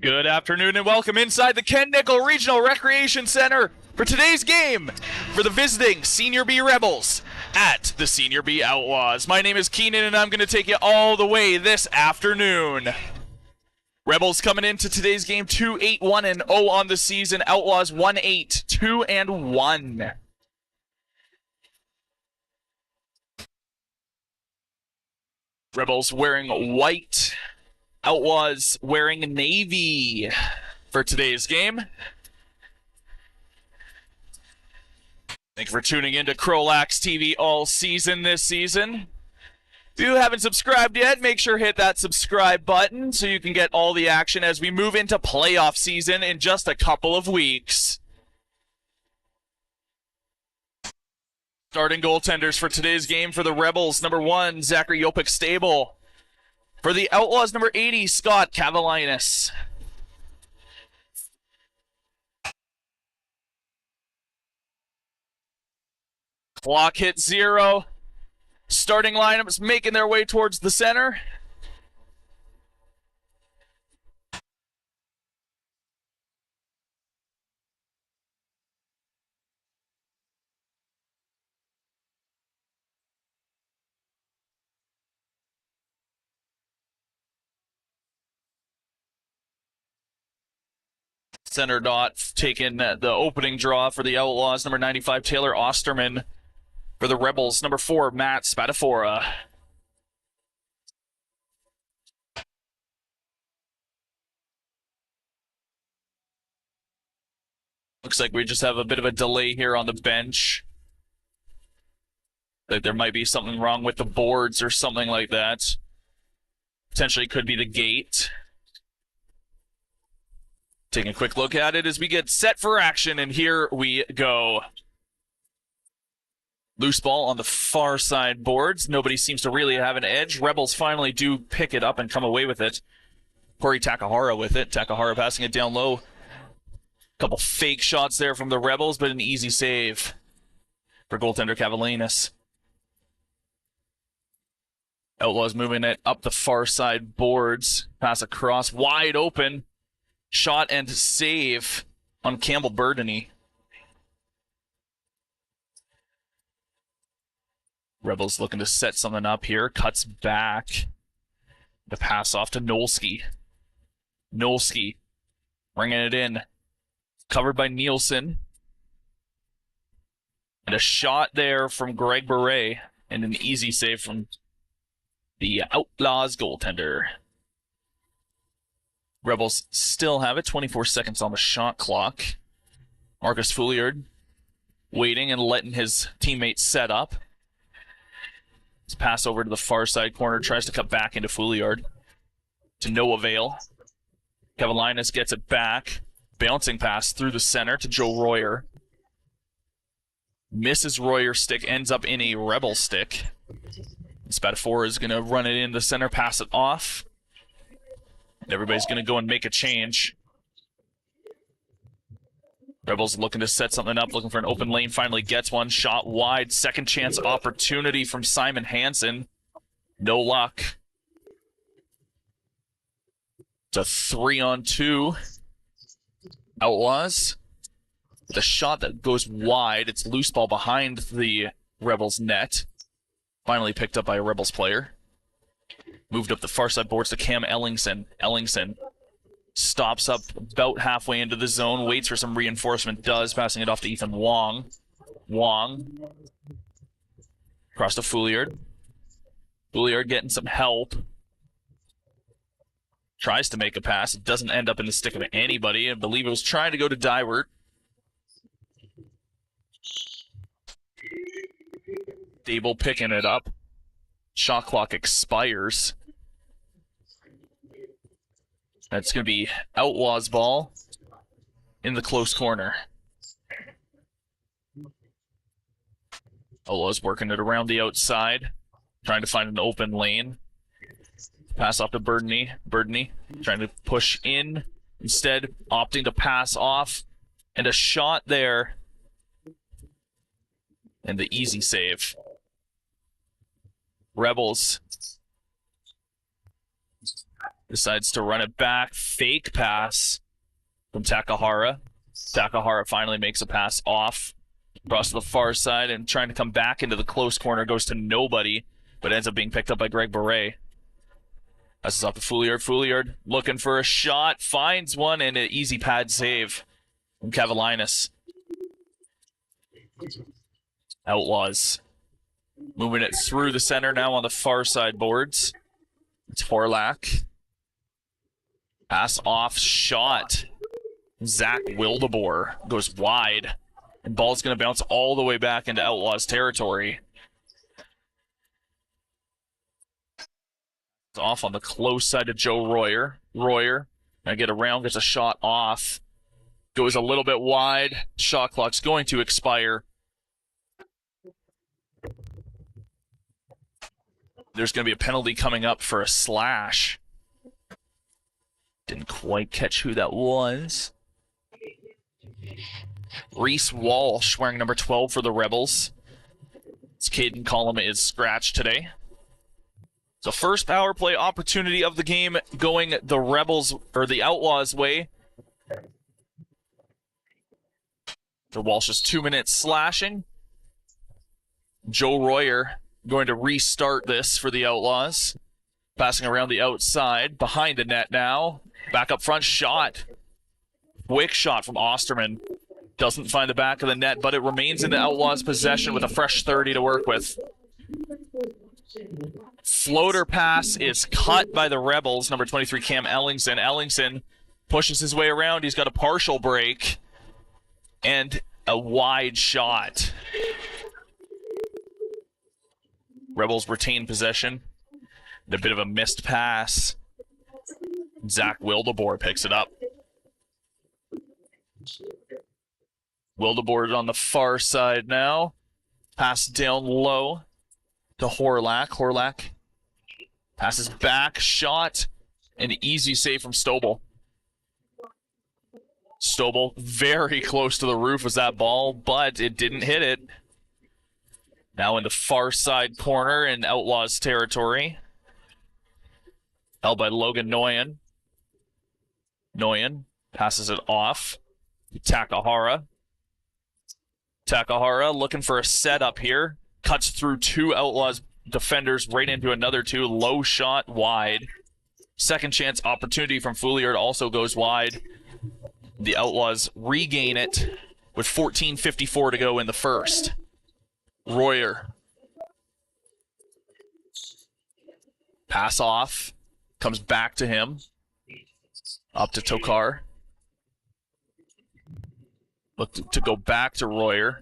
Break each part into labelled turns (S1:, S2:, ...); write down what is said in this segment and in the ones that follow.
S1: Good afternoon and welcome inside the Ken Nickel Regional Recreation Center for today's game for the visiting Senior B Rebels at the Senior B Outlaws. My name is Keenan and I'm going to take you all the way this afternoon. Rebels coming into today's game 2-8-1-0 on the season. Outlaws 1-8-2-1. Rebels wearing white. Outlaws wearing navy for today's game. Thank you for tuning in to CROW LAX TV all season this season. If you haven't subscribed yet, make sure to hit that subscribe button so you can get all the action as we move into playoff season in just a couple of weeks. Starting goaltenders for today's game for the Rebels, number 1, Zachary Yopik-Stable. For the Outlaws, number 80, Scott Cavalinas. Clock hit 0. Starting lineups making their way towards the center. Center dot taking the opening draw for the Outlaws, number 95, Taylor Osterman. For the Rebels, number 4, Matt Spadafora. Looks like we just have a bit of a delay here on the bench. Like there might be something wrong with the boards or something like that. Potentially could be the gate. Taking a quick look at it as we get set for action, and here we go. Loose ball on the far side boards. Nobody seems to really have an edge. Rebels finally do pick it up and come away with it. Corey Takahara with it. Takahara passing it down low. Couple fake shots there from the Rebels, but an easy save for goaltender Cavalinas. Outlaws moving it up the far side boards. Pass across, wide open. Shot and save on Campbell Burdeny. Rebels looking to set something up here. Cuts back. The pass off to Nolsky. Nolsky bringing it in. Covered by Nielsen. And a shot there from Greg Beret. And an easy save from the Outlaws goaltender. Rebels still have it. 24 seconds on the shot clock. Marcus Fouliard waiting and letting his teammates set up. Let's pass over to the far side corner. Tries to cut back into Fouliard. To no avail. Cavalinas gets it back. Bouncing pass through the center to Joe Royer. Misses Royer's stick. Ends up in a Rebel stick. Spatafor is going to run it in the center. Pass it off. And everybody's going to go and make a change. Rebels looking to set something up, looking for an open lane, finally gets one. Shot wide, second chance opportunity from Simon Hansen. No luck. It's a 3-on-2. Outlaws. The shot that goes wide, it's loose ball behind the Rebels net. Finally picked up by a Rebels player. Moved up the far side boards to Cam Ellingson. Ellingson stops up about halfway into the zone, waits for some reinforcement, does, passing it off to Ethan Wong. Wong. Across to Fouliard. Fouliard getting some help. Tries to make a pass. It doesn't end up in the stick of anybody. I believe it was trying to go to Dywert. Dable picking it up. Shot clock expires. That's going to be Outlaws ball in the close corner. Outlaws working it around the outside, trying to find an open lane. Pass off to Burdeny. Burdeny trying to push in, instead opting to pass off. And a shot there. And the easy save. Rebels decides to run it back. Fake pass from Takahara. Takahara finally makes a pass off across to the far side and trying to come back into the close corner. Goes to nobody, but ends up being picked up by Greg Beret. Passes off to Fouliard. Fouliard looking for a shot. Finds one and an easy pad save from Cavalinas. Outlaws moving it through the center now on the far side boards. It's Horlack. Pass off, shot. Zach Wildeboer goes wide. And ball's going to bounce all the way back into Outlaws territory. It's off on the close side of Joe Royer. Royer, gonna get around, gets a shot off. Goes a little bit wide. Shot clock's going to expire. There's going to be a penalty coming up for a slash. Didn't quite catch who that was. Reese Walsh wearing number 12 for the Rebels. His Caden column is scratched today. So first power play opportunity of the game going the Rebels, or the Outlaws' way. The Walsh's 2-minute slashing. Joe Royer going to restart this for the Outlaws. Passing around the outside, behind the net now. Back up front, shot. Quick shot from Osterman. Doesn't find the back of the net, but it remains in the Outlaws' possession with a fresh 30 to work with. Floater pass is cut by the Rebels. Number 23, Cam Ellingson. Ellingson pushes his way around. He's got a partial break. and a wide shot. Rebels retain possession. A bit of a missed pass. Zach Wildeboer picks it up. Wildeboer on the far side now. Pass down low to Horlak. Horlak passes back, shot, an easy save from Stobel. Stobel very close to the roof was that ball, but it didn't hit it. Now in the far side corner in Outlaws territory. Held by Logan Noyan. Noyan passes it off. Takahara. Takahara looking for a setup here. Cuts through two Outlaws defenders right into another two. Low shot wide. Second chance opportunity from Fouliard also goes wide. The Outlaws regain it with 14:54 to go in the first. Royer. Pass off. Comes back to him. Up to Tokar. Look to go back to Royer.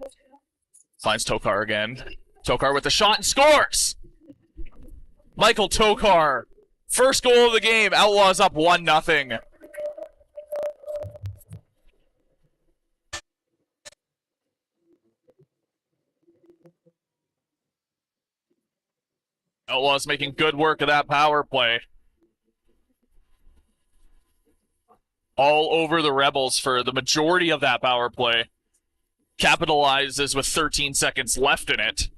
S1: Finds Tokar again. Tokar with the shot and scores! Michael Tokar. First goal of the game. Outlaws up 1-0. Outlaws making good work of that power play. All over the Rebels for the majority of that power play. Capitalizes with 13 seconds left in it.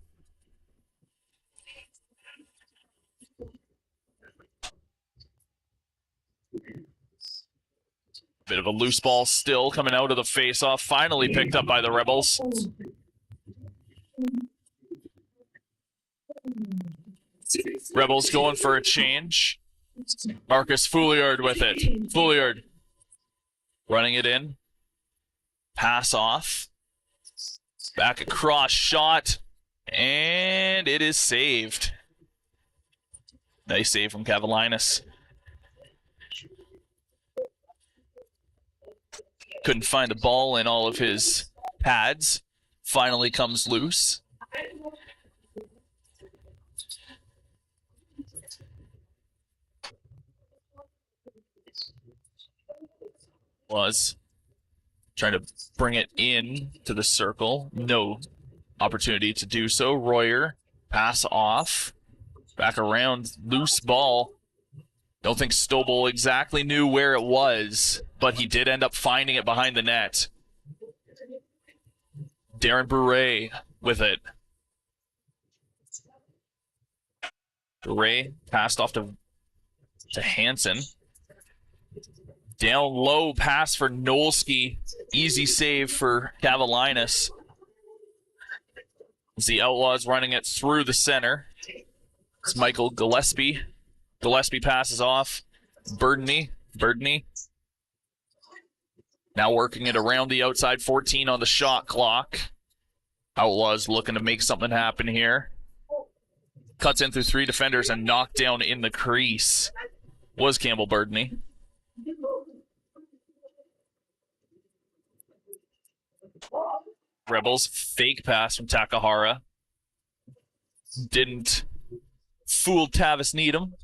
S1: Bit of a loose ball still coming out of the face-off. Finally picked up by the Rebels. Rebels going for a change. Marcus Fouliard with it. Fouliard running it in. Pass off. Back across, shot. And it is saved. Nice save from Kavalinas. Couldn't find the ball in all of his pads. Finally comes loose. Was trying to bring it in to the circle. No opportunity to do so. Royer, pass off. Back around, loose ball. Don't think Stobel exactly knew where it was, but he did end up finding it behind the net. Darren Bure with it. Bure passed off to Hansen. Down low pass for Nolski. Easy save for Kavalinas. As the Outlaws running it through the center. It's Michael Gillespie. Gillespie passes off. Burdney. Now working it around the outside. 14 on the shot clock. Outlaws looking to make something happen here. Cuts in through three defenders and knocked down in the crease. Was Campbell Burdney. Rebels, fake pass from Takahara. Didn't fool Tavis Needham.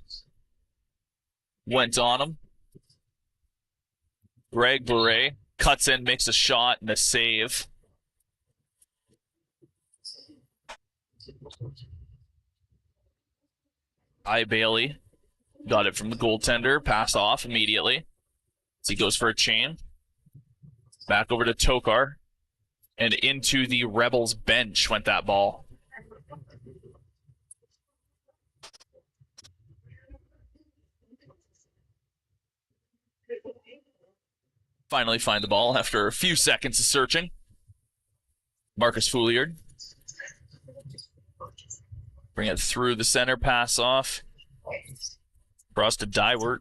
S1: Went on him. Greg Bure cuts in, makes a shot and a save. Bailey got it from the goaltender. Pass off immediately. As he goes for a chain. Back over to Tokar. And into the Rebels bench went that ball. Finally find the ball after a few seconds of searching. Marcus Fouliard. Bring it through the center, pass off. Cross to Dywert.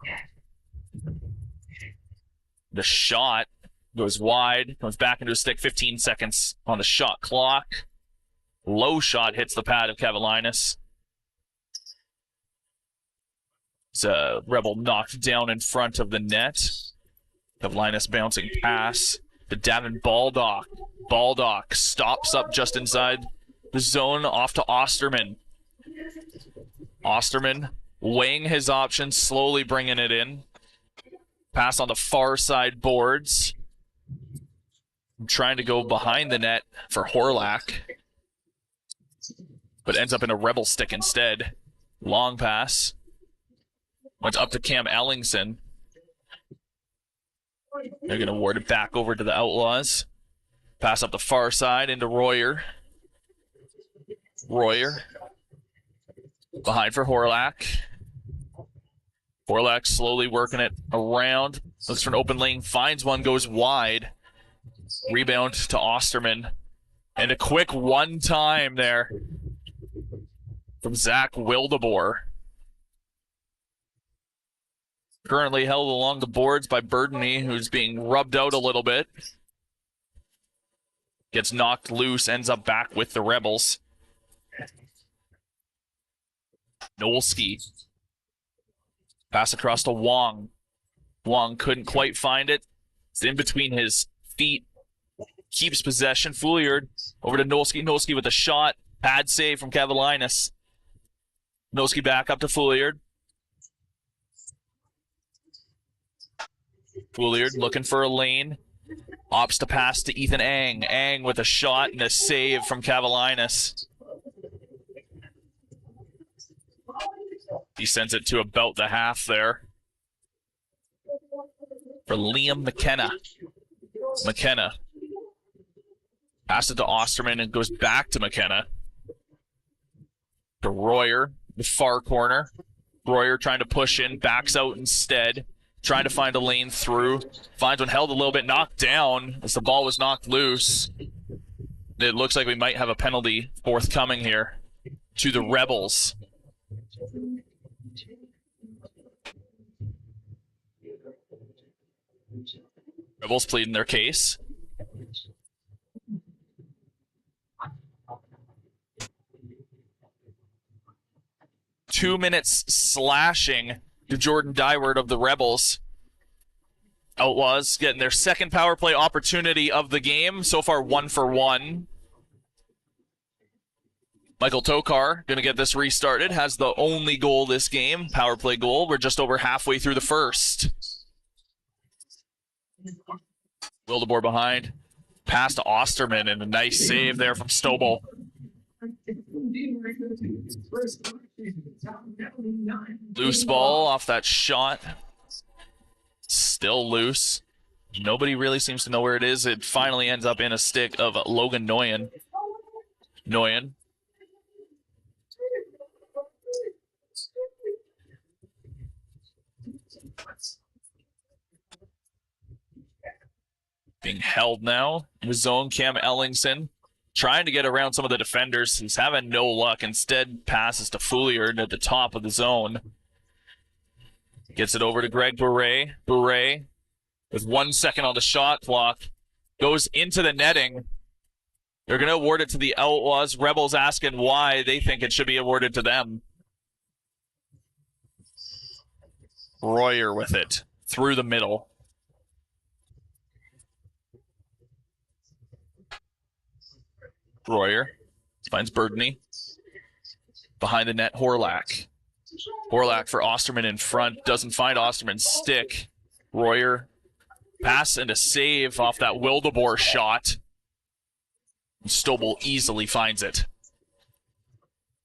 S1: The shot goes wide, comes back into a stick, 15 seconds on the shot clock. Low shot hits the pad of Kavalinas. It's a Rebel knocked down in front of the net. Kavalinas bouncing pass. to Davin Baldock. Baldock stops up just inside the zone, off to Osterman. Osterman weighing his options, slowly bringing it in. Pass on the far side boards. Trying to go behind the net for Horlack, but ends up in a Rebel stick instead. Long pass. Went up to Cam Ellingson. They're going to ward it back over to the Outlaws. Pass up the far side into Royer. Royer. Behind for Horlack. Horlack slowly working it around. Looks for an open lane. Finds one, goes wide. Rebound to Osterman. And a quick one-time there from Zach Wildeboer. Currently held along the boards by Burdeny, who's being rubbed out a little bit. Gets knocked loose, ends up back with the Rebels. Nolski. Pass across to Wong. Wong couldn't quite find it. It's in between his feet. Keeps possession. Fouliard over to Nolski. Nolski with a shot. Pad save from Kavalinas. Nolski back up to Fouliard. Fouliard looking for a lane. Opts to pass to Ethan Ang. Ang with a shot and a save from Kavalinas. He sends it to about the half there. For Liam McKenna. McKenna. Pass it to Osterman and goes back to McKenna. To Royer, the far corner. Royer trying to push in, backs out instead. Trying to find a lane through. Finds one, held a little bit, knocked down as the ball was knocked loose. It looks like we might have a penalty forthcoming here to the Rebels. Rebels pleading their case. Two minutes slashing to Jordan Dyward of the Rebels. Outlaws getting their second power play opportunity of the game. So far, 1 for 1. Michael Tokar going to get this restarted. Has the only goal this game, power play goal. We're just over halfway through the first. Wildeboer behind. Pass to Osterman and a nice save there from Stobel. Loose ball off that shot. Still loose. Nobody really seems to know where it is. It finally ends up in a stick of Logan Noyen. Noyen. Being held now. In the zone, Cam Ellingson. Trying to get around some of the defenders. He's having no luck. Instead, passes to Fouliard at the top of the zone. Gets it over to Greg Bure. Bure, with 1 second on the shot clock, goes into the netting. They're going to award it to the Outlaws. Rebels asking why they think it should be awarded to them. Royer with it. Through the middle. Royer finds Burdeny. Behind the net, Horlack. Horlack for Osterman in front. Doesn't find Osterman's stick. Royer pass and a save off that Wildeboer shot. Stobel easily finds it.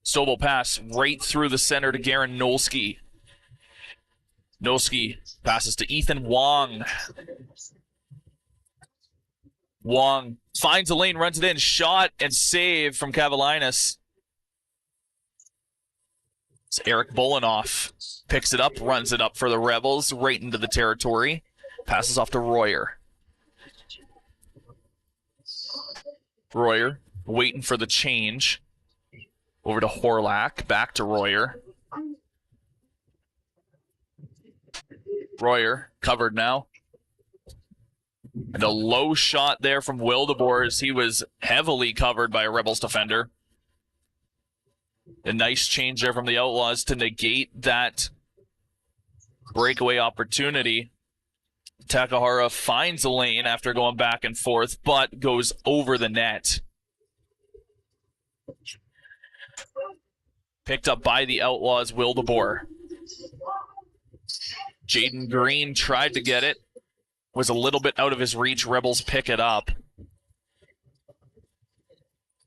S1: Stobel pass right through the center to Garen Nolski. Nolski passes to Ethan Wong. Wong finds a lane, runs it in, shot and save from Kavalinas. It's Eric Bolinoff. Picks it up, runs it up for the Rebels, right into the territory. Passes off to Royer. Royer waiting for the change. Over to Horlack, back to Royer. Royer covered now. And a low shot there from Wildeboer as he was heavily covered by a Rebels defender. A nice change there from the Outlaws to negate that breakaway opportunity. Takahara finds a lane after going back and forth, but goes over the net. Picked up by the Outlaws, Wildeboer. Jaden Green tried to get it. Was a little bit out of his reach. Rebels pick it up.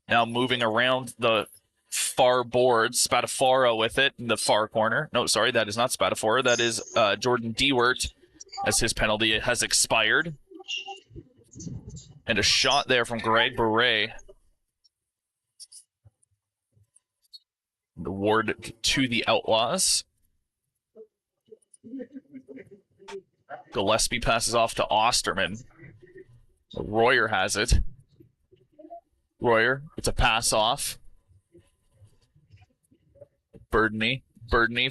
S1: Now moving around the far board. Spadafora with it in the far corner. No, sorry, that is not Spadafora. That is Jordan Dewart, as his penalty has expired. And a shot there from Greg Beret. The ward to the Outlaws. Gillespie passes off to Osterman. Royer has it. Royer, it's a pass off. Burdney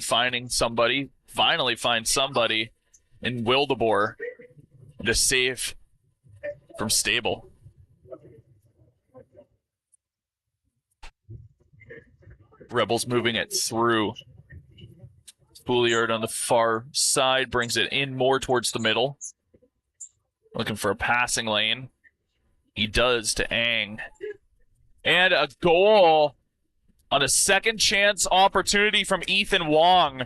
S1: finding somebody. Finally finds somebody in Wildeboer. The save from Stable. Rebels moving it through. Fouliard on the far side brings it in more towards the middle. Looking for a passing lane. He does to Ang. And a goal on a second chance opportunity from Ethan Wong.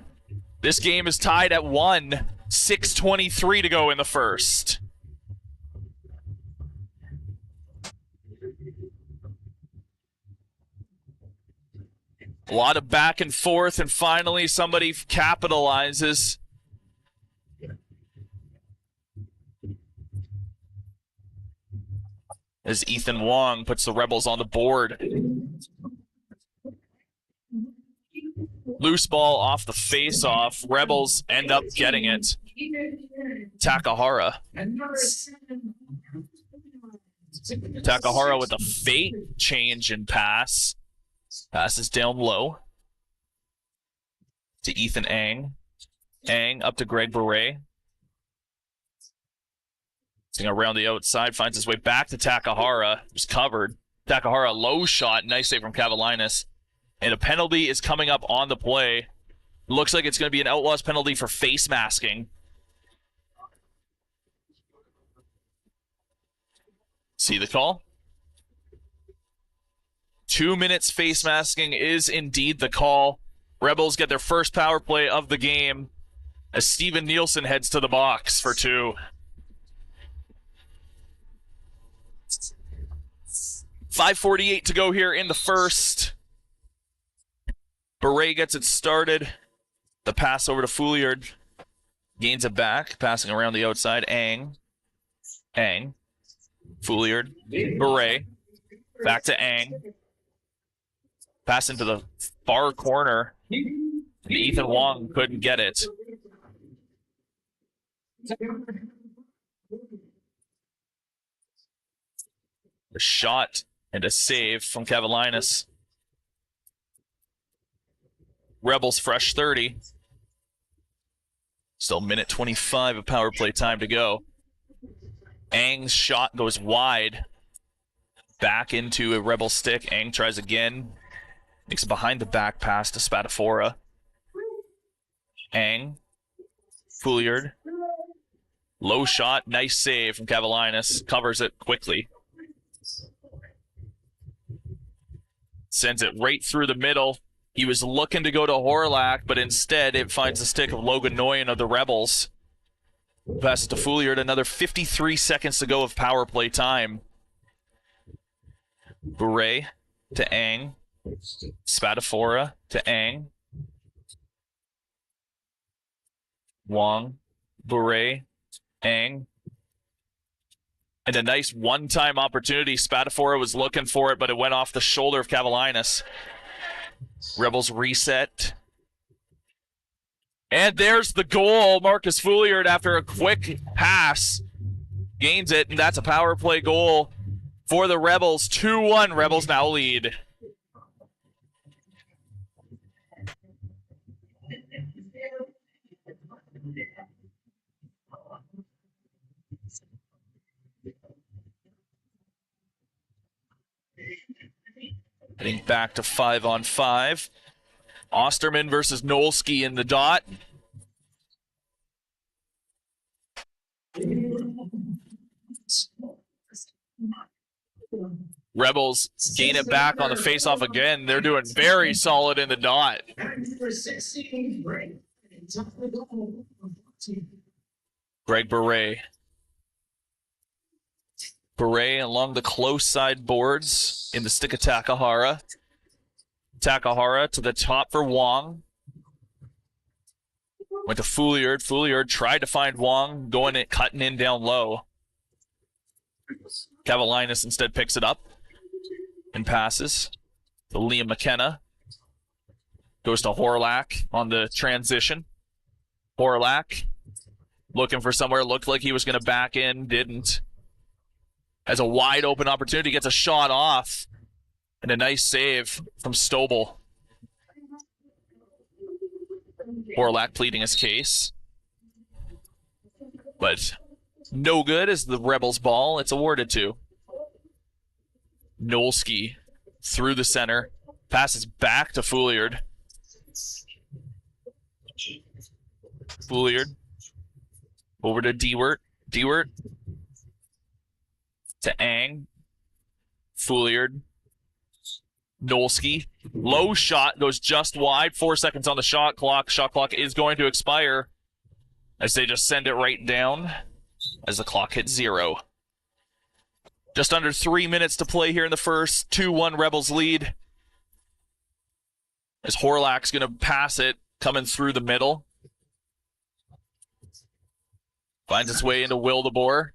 S1: This game is tied at 1. 6:23 to go in the first. A lot of back and forth, and finally somebody capitalizes. As Ethan Wong puts the Rebels on the board. Loose ball off the face-off. Rebels end up getting it. Takahara. Takahara with a fate change and pass. Passes down low to Ethan Ang. Ang up to Greg Beret. Sitting around the outside, finds his way back to Takahara, who's covered. Takahara, low shot, nice save from Cavalinas. And a penalty is coming up on the play. Looks like it's going to be an Outlaws penalty for face masking. See the call? 2 minutes face masking is indeed the call. Rebels get their first power play of the game as Steven Nielsen heads to the box for 2. 5:48 to go here in the first. Beret gets it started. The pass over to Fouliard. Gains it back, passing around the outside. Ang. Fouliard. Beret. Back to Ang. Pass into the far corner. And Ethan Wong couldn't get it. A shot and a save from Cavalinas. Rebels fresh 30. Still minute 25 of power play time to go. Ang's shot goes wide. Back into a Rebel stick. Ang tries again. Makes a behind the back pass to Spadafora. Ang. Fouliard. Low shot. Nice save from Cavalinas. Covers it quickly. Sends it right through the middle. He was looking to go to Horlak, but instead it finds the stick of Logan Noyan of the Rebels. Pass it to Fouliard. Another 53 seconds to go of power play time. Beret to Ang. Spadafora to Ang. Wong. Beret. Ang. And a nice one-time opportunity. Spadafora was looking for it, but it went off the shoulder of Cavalinas. Rebels reset. And there's the goal. Marcus Fouliard, after a quick pass, gains it, and that's a power play goal for the Rebels. 2-1. Rebels now lead. Heading back to 5-on-5. Osterman versus Nolski in the dot. Rebels gain it back on the face-off again. They're doing very solid in the dot. Greg Beret. Beret along the close side boards in the stick of Takahara. Takahara to the top for Wong. Went to Fouliard. Fouliard tried to find Wong, going in, cutting in down low. Cavalinas instead picks it up and passes to Liam McKenna. Goes to Horlak on the transition. Horlak looking for somewhere. Looked like he was going to back in, didn't. Has a wide open opportunity, gets a shot off, and a nice save from Stobel. Horlak pleading his case. But no good as the Rebels ball. It's awarded to Nolski through the center. Passes back to Fouliard. Fouliard over to Dewart. Dewart to Ang. Fouliard. Nolski. Low shot goes just wide. 4 seconds on the shot clock. Shot clock is going to expire as they just send it right down as the clock hits 0. Just under 3 minutes to play here in the first. 2-1 Rebels lead. As Horlak's going to pass it, coming through the middle. Finds its way into Wildeboer.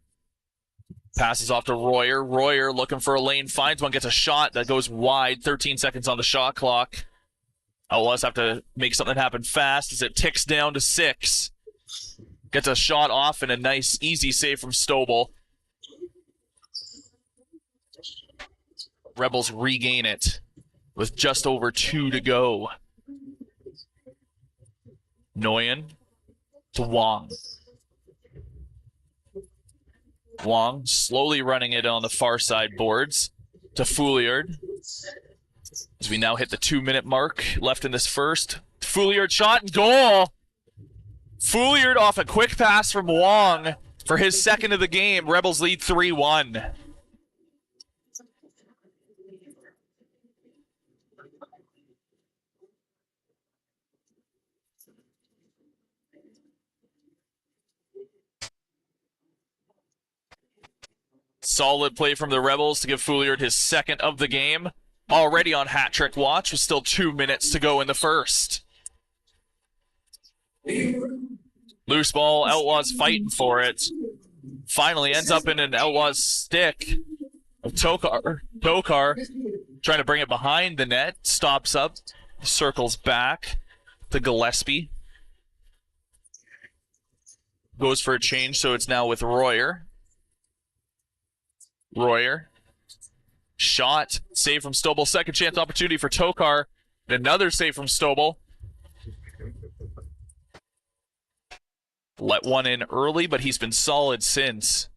S1: Passes off to Royer. Royer looking for a lane. Finds one, gets a shot that goes wide. 13 seconds on the shot clock. Outlaws have to make something happen fast as it ticks down to 6. Gets a shot off and a nice, easy save from Stobel. Rebels regain it with just over 2 to go. Nguyen to Wong. Wong slowly running it on the far side boards to Fouliard. As we now hit the 2-minute mark left in this first. Fouliard shot and goal! Fouliard off a quick pass from Wong for his second of the game. Rebels lead 3-1. Solid play from the Rebels to give Fouliard his second of the game. Already on hat-trick watch with still 2 minutes to go in the first. Loose ball, Outlaws fighting for it. Finally ends up in an Outlaws stick of Tokar. Tokar trying to bring it behind the net. Stops up, circles back to Gillespie. Goes for a change, so it's now with Royer. Royer. Shot. Save from Stobel. Second chance opportunity for Tokar. And another save from Stobel. Let one in early, but he's been solid since.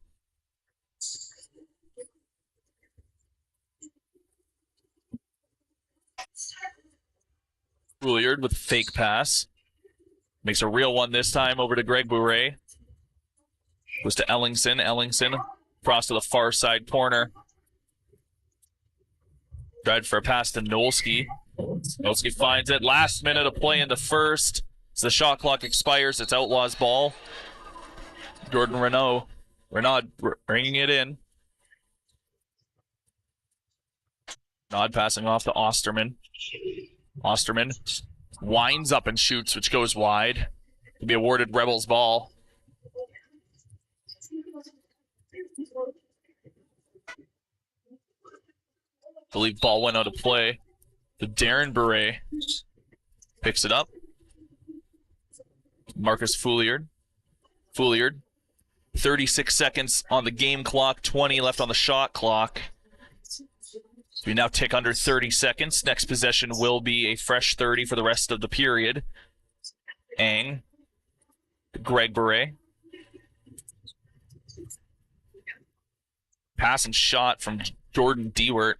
S1: Fouliard with fake pass. Makes a real one this time over to Greg Bouret. Goes to Ellingson. Ellingson across to the far side corner. Tried for a pass to Nolski. Nolski finds it. Last minute of play in the first. As the shot clock expires, it's Outlaws ball. Jordan Renaud bringing it in. Nod passing off to Osterman. Osterman winds up and shoots, which goes wide. To be awarded Rebels ball. I believe ball went out of play. The Darren Beret picks it up. Marcus Fouliard. Fouliard. 36 seconds on the game clock, 20 left on the shot clock. We now tick under 30 seconds. Next possession will be a fresh 30 for the rest of the period. Ang. Greg Beret. Pass and shot from Jordan Dewart.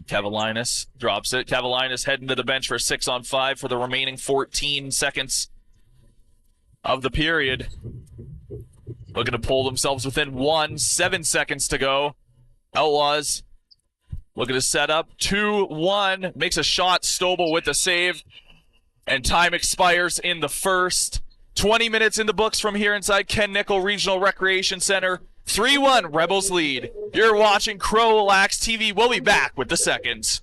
S1: Cavalinas drops it. Cavalinas heading to the bench for 6-on-5 for the remaining 14 seconds of the period. looking to pull themselves within 1, 7 seconds to go. Outlaws looking to set up 2-1, makes a shot. Stobel with the save, and time expires in the first. 20 minutes in the books from here inside Ken Nickel Regional Recreation Center. 3-1 Rebels lead. You're watching CROW LAX TV. We'll be back with the seconds.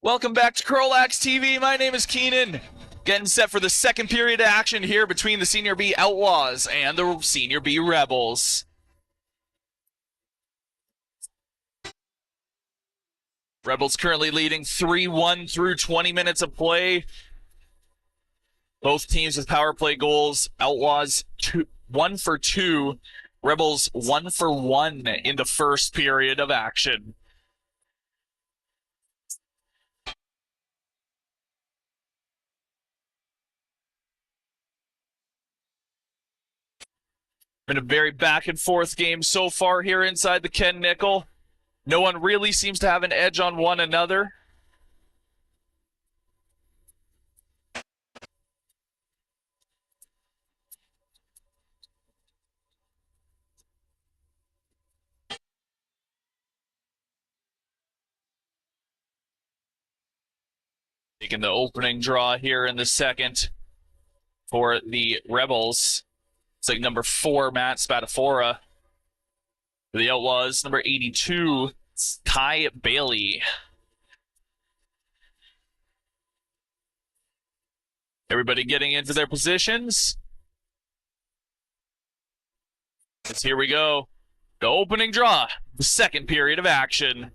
S1: Welcome back to CROW LAX TV. My name is Keenan. Getting set for the second period of action here between the Senior B Outlaws and the Senior B Rebels. Rebels currently leading 3-1 through 20 minutes of play. Both teams with power play goals. Outlaws 1 for 2 Rebels 1 for 1 in the first period of action. Been a very back and forth game so far here inside the Ken Nickel. No one really seems to have an edge on one another. Taking the opening draw here in the second for the Rebels. It's like number 4, Matt Spadafora. For the Outlaws, number 82, Kai Bailey. Everybody getting into their positions. As here we go. The opening draw, the second period of action.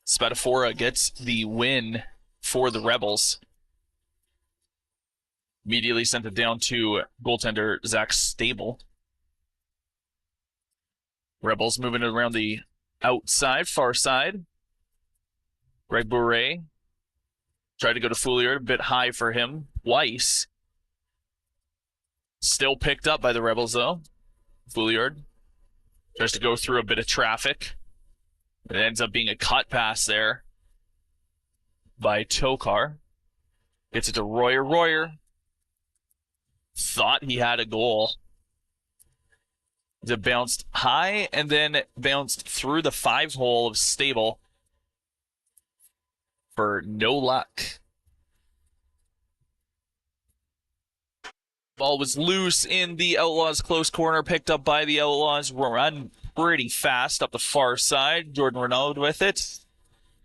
S1: Spadafora gets the win for the Rebels. Immediately sent it down to goaltender Zach Stable. Rebels moving it around the outside, far side. Greg Bourret tried to go to Foulier, a bit high for him. Weiss. Still picked up by the Rebels, though. Foulier tries to go through a bit of traffic. It ends up being a cut pass there by Tokar. Gets it to Royer. Royer thought he had a goal. It bounced high and then bounced through the 5-hole of Stable for no luck. Ball was loose in the Outlaws' close corner, picked up by the Outlaws. Run pretty fast up the far side. Jordan Renaud with it.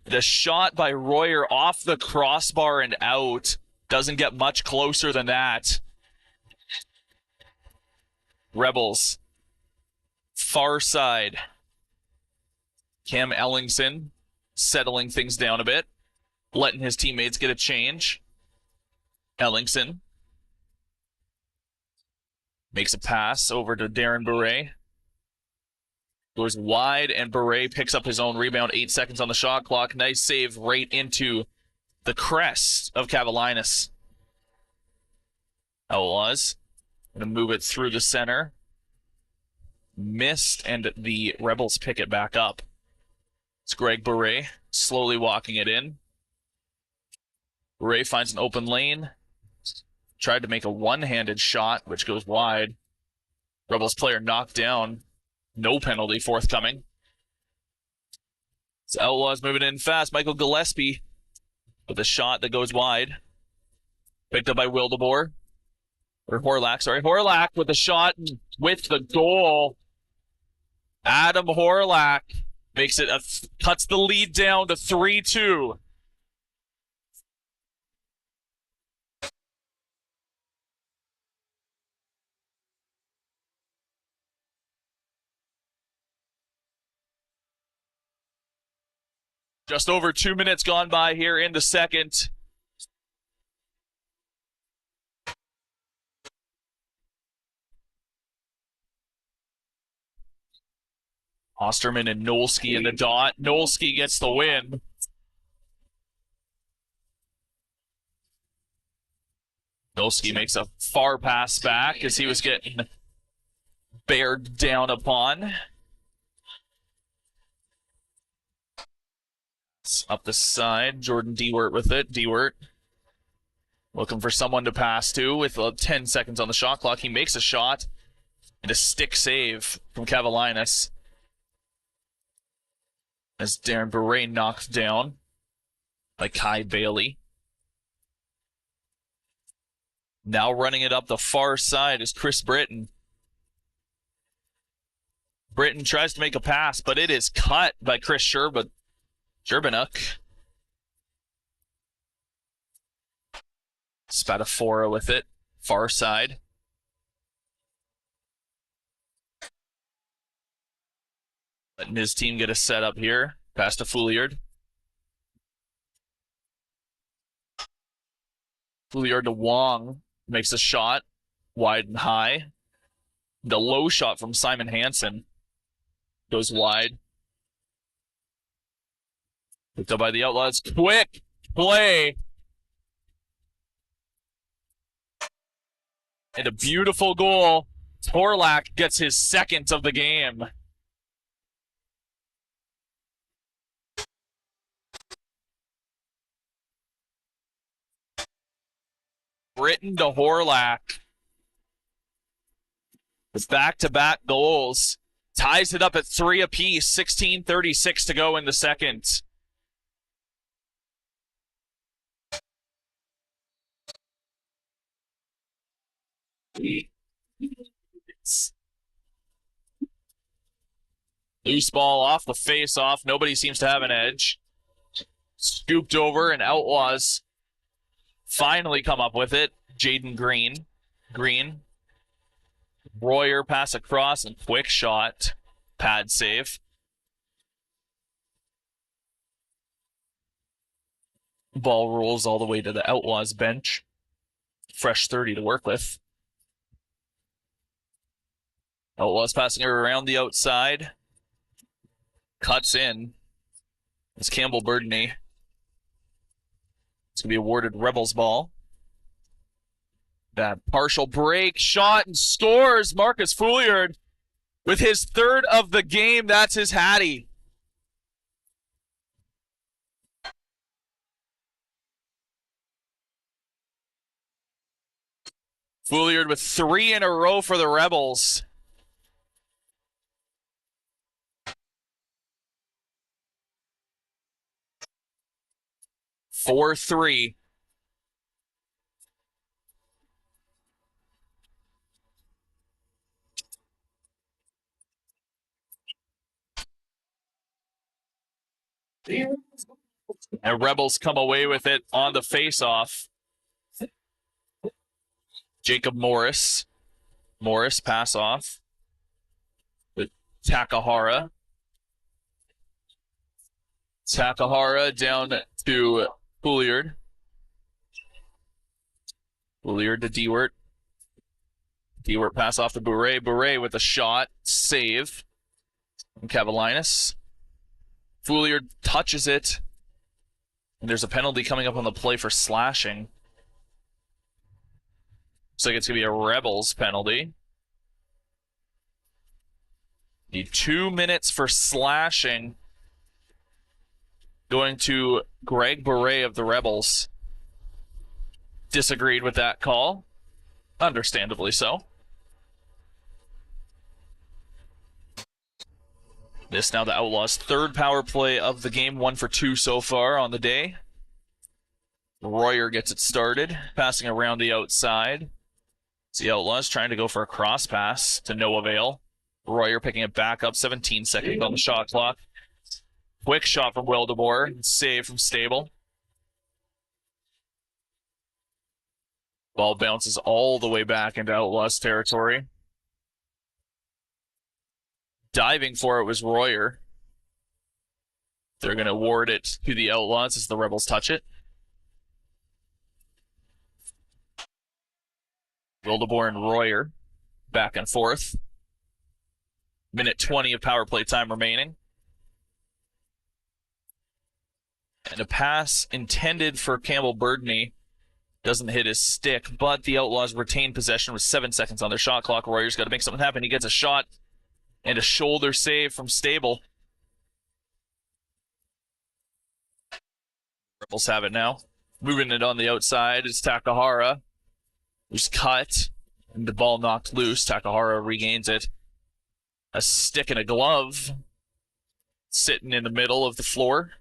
S1: The shot by Royer off the crossbar and out. Doesn't get much closer than that. Rebels. Far side. Cam Ellingson settling things down a bit. Letting his teammates get a change. Ellingson makes a pass over to Darren Bourret. Goes wide, and Bourret picks up his own rebound. 8 seconds on the shot clock. Nice save right into the crest of Cavalinas. Outlaws going to move it through the center. Missed, and the Rebels pick it back up. It's Greg Bourret slowly walking it in. Bourret finds an open lane. Tried to make a one-handed shot, which goes wide. Rebels player knocked down. No penalty forthcoming. It's Outlaws moving in fast. Michael Gillespie with a shot that goes wide. Picked up by Wildeboer. Or Horlak, sorry. Horlak with a shot with the goal. Adam Horlak makes it cuts the lead down to 3-2. Just over 2 minutes gone by here in the second. Osterman and Nolsky in the dot. Nolsky gets the win. Nolsky makes a far pass back as he was getting bared down upon. Up the side, Jordan Dewart with it. Dewart looking for someone to pass to with 10 seconds on the shot clock. He makes a shot and a stick save from Cavalinas as Darren Bourret knocked down by Kai Bailey. Now running it up the far side is Chris Britton. Britton tries to make a pass, but it is cut by Chris Sherbanuk. Spadafora with it, far side. Letting his team get a setup here. Pass to Fouliard. Fouliard to Wong. Makes a shot. Wide and high. The low shot from Simon Hansen goes wide. Picked up by the Outlaws. Quick play. And a beautiful goal. Torlak gets his second of the game. Britton to Horlak. With back-to-back goals. Ties it up at 3 apiece. 16:36 to go in the second. Loose ball off the face-off. Nobody seems to have an edge. Scooped over, and Outlaws finally come up with it. Jaden Green. Royer pass across and quick shot. Pad save. Ball rolls all the way to the Outlaws bench. Fresh 30 to work with. Outlaws passing her around the outside. Cuts in. It's Campbell Burdney. It's going to be awarded Rebels ball. That partial break, shot, and scores. Marcus Fouliard with his third of the game. That's his hattie. Fouliard with 3 in a row for the Rebels. Four, 3. And Rebels come away with it on the face-off. Jacob Morris. Morris pass off. With Takahara. Takahara down to Fouliard. Fouliard to Dewart. Dewart pass off to Bure. Bure with a shot. Save. From Cavalinas. Fouliard touches it. And there's a penalty coming up on the play for slashing. Looks like it's going to be a Rebels penalty. Need 2 minutes for slashing. Going to Greg Bure of the Rebels. Disagreed with that call. Understandably so. This now the Outlaws' third power play of the game. 1 for 2 so far on the day. Royer gets it started. Passing around the outside. It's the Outlaws trying to go for a cross pass to no avail. Royer picking it back up. 17 seconds on the shot clock. Quick shot from Wildeboer. Save from Stable. Ball bounces all the way back into Outlaws territory. Diving for it was Royer. They're going to award it to the Outlaws as the Rebels touch it. Wildeboer and Royer back and forth. Minute 20 of power play time remaining. And a pass intended for Campbell Burdney doesn't hit his stick, but the Outlaws retain possession with 7 seconds on their shot clock. Royer's got to make something happen. He gets a shot and a shoulder save from Stable. Rebels have it now. Moving it on the outside is Takahara, who's cut, and the ball knocked loose. Takahara regains it. A stick and a glove sitting in the middle of the floor.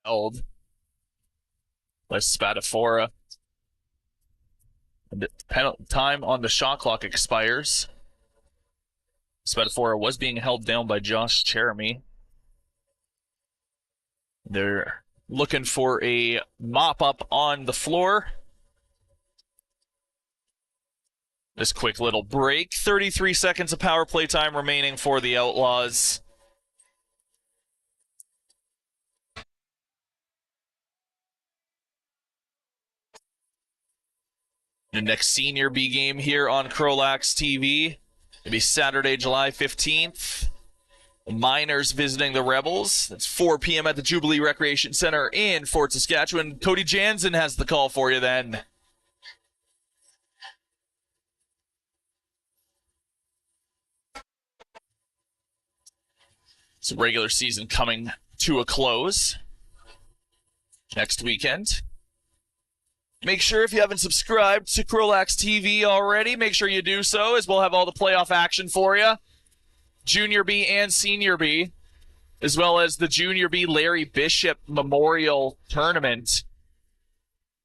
S1: Held by Spadafora. And the penalty time on the shot clock expires. Spadafora was being held down by Josh Cheremy. They're looking for a mop-up on the floor. This quick little break. 33 seconds of power play time remaining for the Outlaws. The next Senior B game here on CROW LAX TV. It'll be Saturday, July 15th. The Miners visiting the Rebels. That's 4 p.m. at the Jubilee Recreation Center in Fort Saskatchewan. Cody Jansen has the call for you then. So regular season coming to a close next weekend. Make sure if you haven't subscribed to CROW LAX TV already, make sure you do so, as we'll have all the playoff action for you. Junior B and Senior B, as well as the Junior B Larry Bishop Memorial Tournament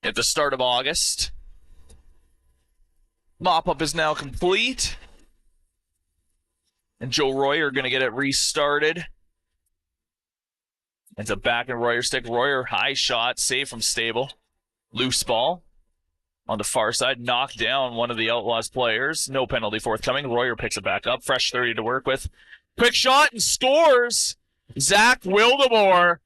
S1: at the start of August. Mop-up is now complete. And Joe Royer are going to get it restarted. Ends up back in Royer's stick. Royer, high shot, save from Stable. Loose ball on the far side. Knocked down one of the Outlaws players. No penalty forthcoming. Royer picks it back up. Fresh 30 to work with. Quick shot and scores. Zach Wildemore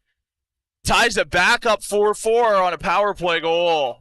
S1: ties it back up 4-4 on a power play goal.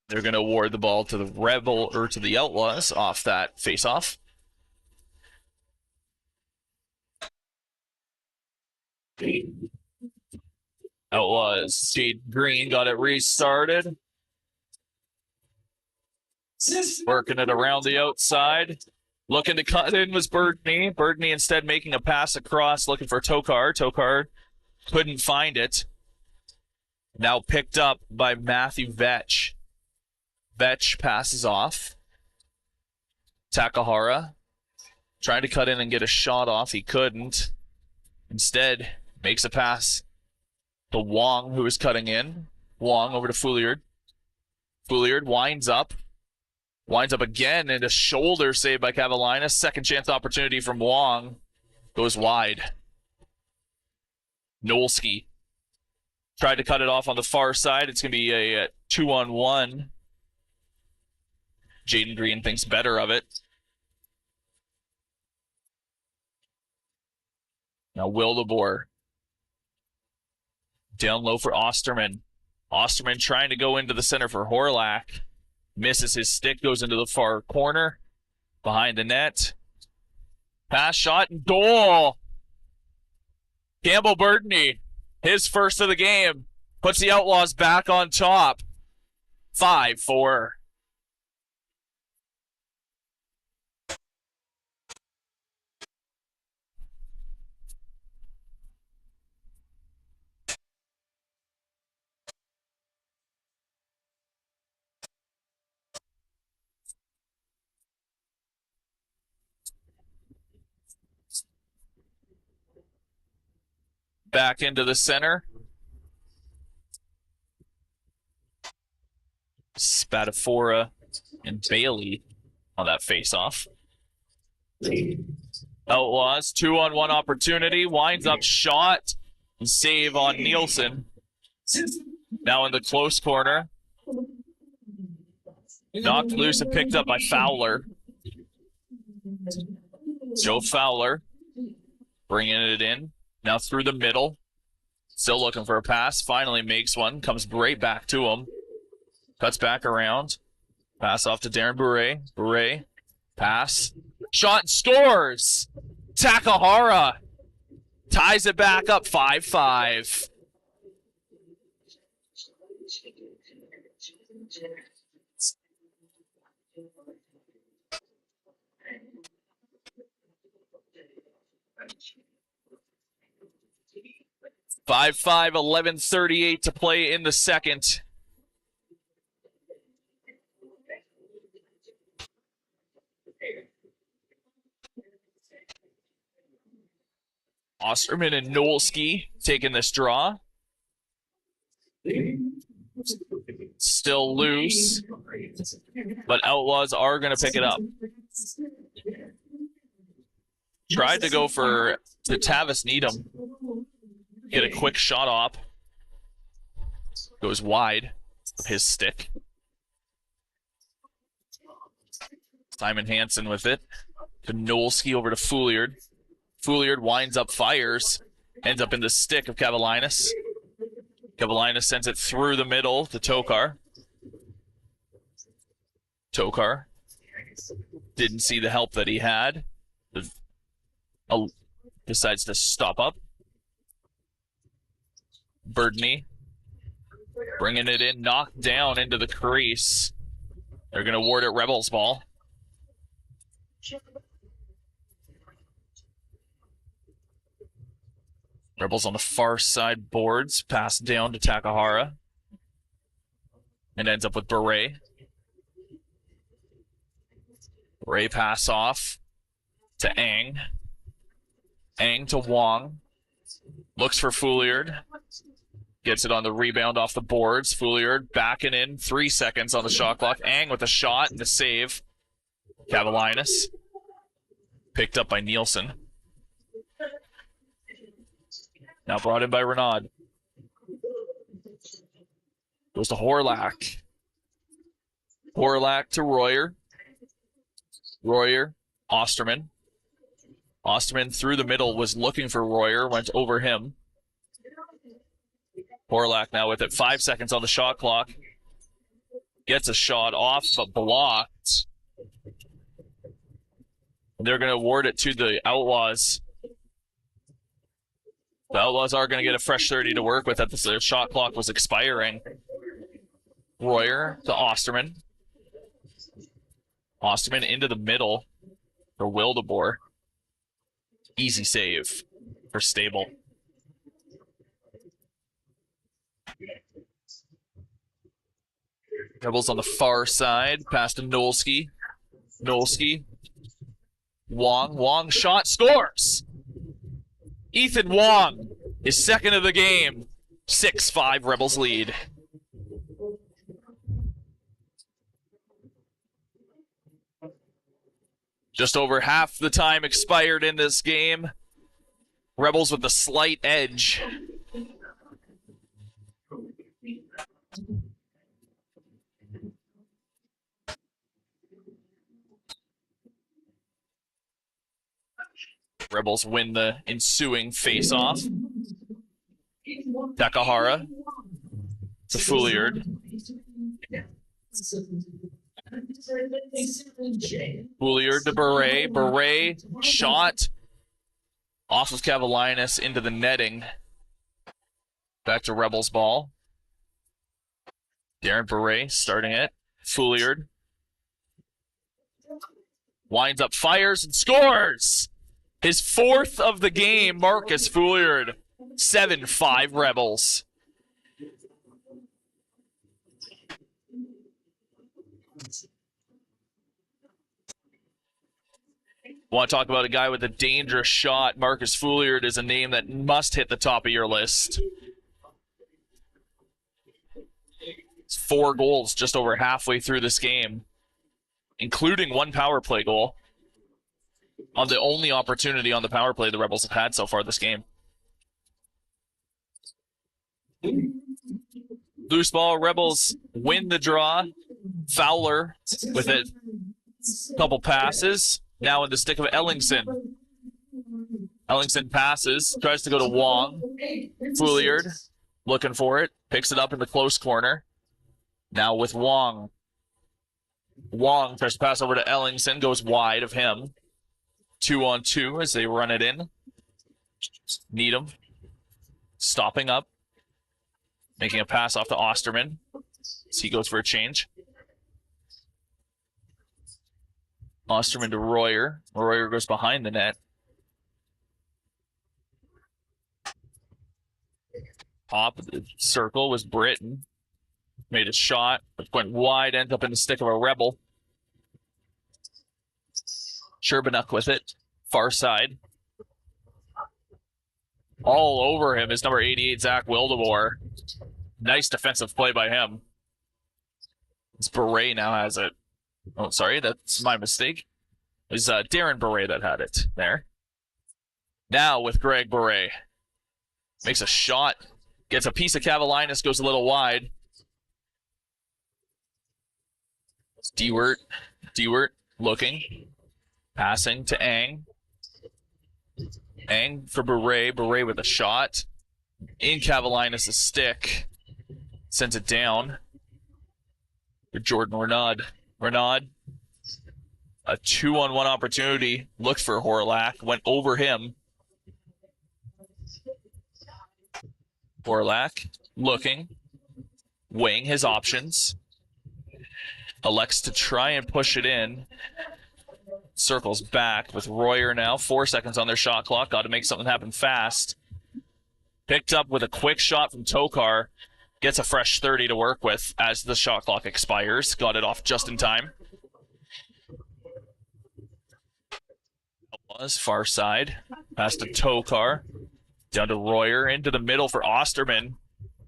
S1: They're going to award the ball to the Outlaws off that face-off. Outlaws, Jade Green got it restarted. Working it around the outside. Looking to cut in was Birdney. Birdney instead making a pass across, looking for Tokar. Tokar couldn't find it. Now picked up by Matthew Vetch. Vetch passes off. Takahara trying to cut in and get a shot off. He couldn't. Instead, makes a pass to Wong, who is cutting in. Wong over to Fouliard. Fouliard winds up. Winds up again, and a shoulder save by Cavalina. Second chance opportunity from Wong. Goes wide. Nolski tried to cut it off on the far side. It's going to be a 2-on-1. Jaden Green thinks better of it. Now Wildemore. Down low for Osterman. Osterman trying to go into the center for Horlack. Misses his stick, goes into the far corner. Behind the net. Pass, shot, and goal. Campbell Birdney, his first of the game, puts the Outlaws back on top. 5-4. Back into the center. Spatafora and Bailey on that face-off. Outlaws, 2-on-1 opportunity. Winds up shot and save on Nielsen. Now in the close corner. Knocked loose and picked up by Fowler. Joe Fowler bringing it in. Now through the middle. Still looking for a pass. Finally makes one. Comes right back to him. Cuts back around. Pass off to Darren Bure. Bure. Pass. Shot and scores! Takahara ties it back up 5-5. Five, 11:38 to play in the second. Osterman and Nolski taking this draw. Still loose, but Outlaws are going to pick it up. Tried to go for the Tavis Needham. Get a quick shot up. Goes wide of his stick. Simon Hansen with it. To Nolski over to Fouliard. Fouliard winds up, fires. Ends up in the stick of Kavalinas. Kavalinas sends it through the middle to Tokar. Tokar didn't see the help that he had. Decides to stop up. Birdney bringing it in, knocked down into the crease. They're going to award it Rebels ball. Rebels on the far side boards, pass down to Takahara. And ends up with Beret. Beret pass off to Ang. Ang to Wong. Looks for Fouliard. Gets it on the rebound off the boards. Fouliard backing in. 3 seconds on the shot clock. Ang with a shot and a save. Kavalinas. Picked up by Nielsen. Now brought in by Renaud. Goes to Horlak. Horlak to Royer. Royer. Osterman. Osterman through the middle, was looking for Royer, went over him. Horlak now with it. 5 seconds on the shot clock. Gets a shot off, but blocked. And they're going to award it to the Outlaws. The Outlaws are going to get a fresh 30 to work with at the shot clock was expiring. Royer to Osterman. Osterman into the middle for Wildeboer. Easy save for Stable. Rebels on the far side. Pass to Nolski. Nolski. Wong. Wong shot. Scores! Ethan Wong is second of the game. 6-5 Rebels lead. Just over half the time expired in this game. Rebels with a slight edge. Rebels win the ensuing face-off. Takahara to Fouliard. Fouliard to Beret. Beret shot off of Kavalinas into the netting. Back to Rebels ball. Darren Beret starting it. Fouliard winds up, fires, and scores! His fourth of the game, Marcus Fouliard. 7-5 Rebels. Want to talk about a guy with a dangerous shot? Marcus Fouliard is a name that must hit the top of your list. It's 4 goals just over halfway through this game, including 1 power play goal on the only opportunity on the power play the Rebels have had so far this game. Loose ball, Rebels win the draw. Fowler with a couple passes. Now in the stick of Ellingson. Ellingson passes, tries to go to Wong. Fouliard looking for it, picks it up in the close corner. Now with Wong. Wong tries to pass over to Ellingson, goes wide of him. 2-on-2 as they run it in. Needham stopping up, making a pass off to Osterman as he goes for a change. Osterman to Royer. Royer goes behind the net. Top of the circle was Britton. Made a shot, but went wide, ends up in the stick of a Rebel. Sherbanuk with it. Far side. All over him is number 88, Zach Wildeboer. Nice defensive play by him. It's Beret now has it. Oh, sorry, that's my mistake. It was Darren Beret that had it there. Now with Greg Beret. Makes a shot. Gets a piece of Cavalinas, goes a little wide. Dewart looking. Passing to Ang. Ang for Beret. Beret with a shot. In Cavalinas' stick. Sends it down. For Jordan Renaud. Renaud. A 2-on-1 opportunity. Looked for Horlack. Went over him. Horlack looking. Weighing his options. Elects to try and push it in. Circles back with Royer now. 4 seconds on their shot clock. Got to make something happen fast. Picked up with a quick shot from Tokar. Gets a fresh 30 to work with as the shot clock expires. Got it off just in time. Was far side. Pass to Tokar. Down to Royer. Into the middle for Osterman.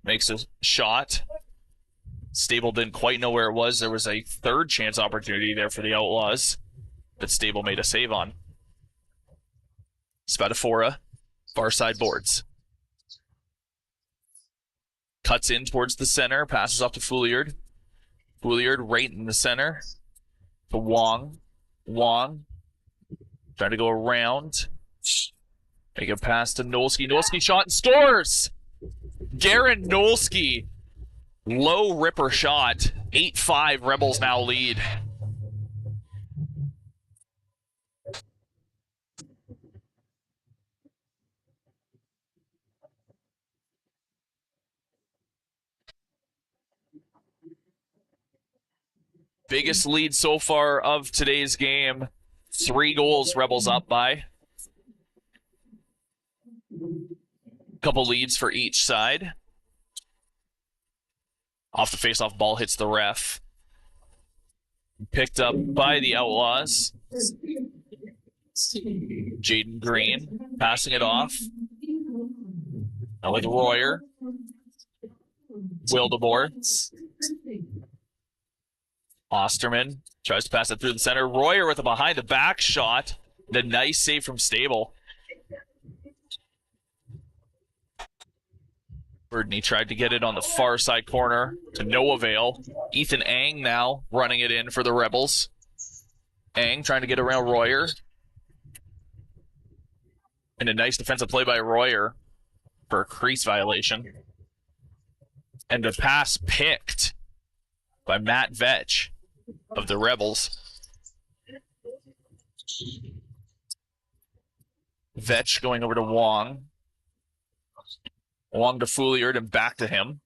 S1: Makes a shot. Stable didn't quite know where it was. There was a third chance opportunity there for the Outlaws that Stable made a save on. Spadafora, far side boards. Cuts in towards the center, passes off to Fouliard. Fouliard right in the center. To Wong. Wong trying to go around. Make a pass to Nolski. Nolski shot and scores! Garen Nolski. Low ripper shot. 8-5, Rebels now lead. Biggest lead so far of today's game. 3 goals, Rebels up by. Couple leads for each side. Off the face-off, ball hits the ref. Picked up by the Outlaws. Jaden Green passing it off. Now with Royer. Wildeboer. Osterman tries to pass it through the center. Royer with a behind-the-back shot. The nice save from Stable. He tried to get it on the far side corner to no avail. Ethan Ang now running it in for the Rebels. Ang trying to get around Royer. And a nice defensive play by Royer for a crease violation. And the pass picked by Matt Vetch of the Rebels. Vetch going over to Wong. Wong to Fouliard and back to him.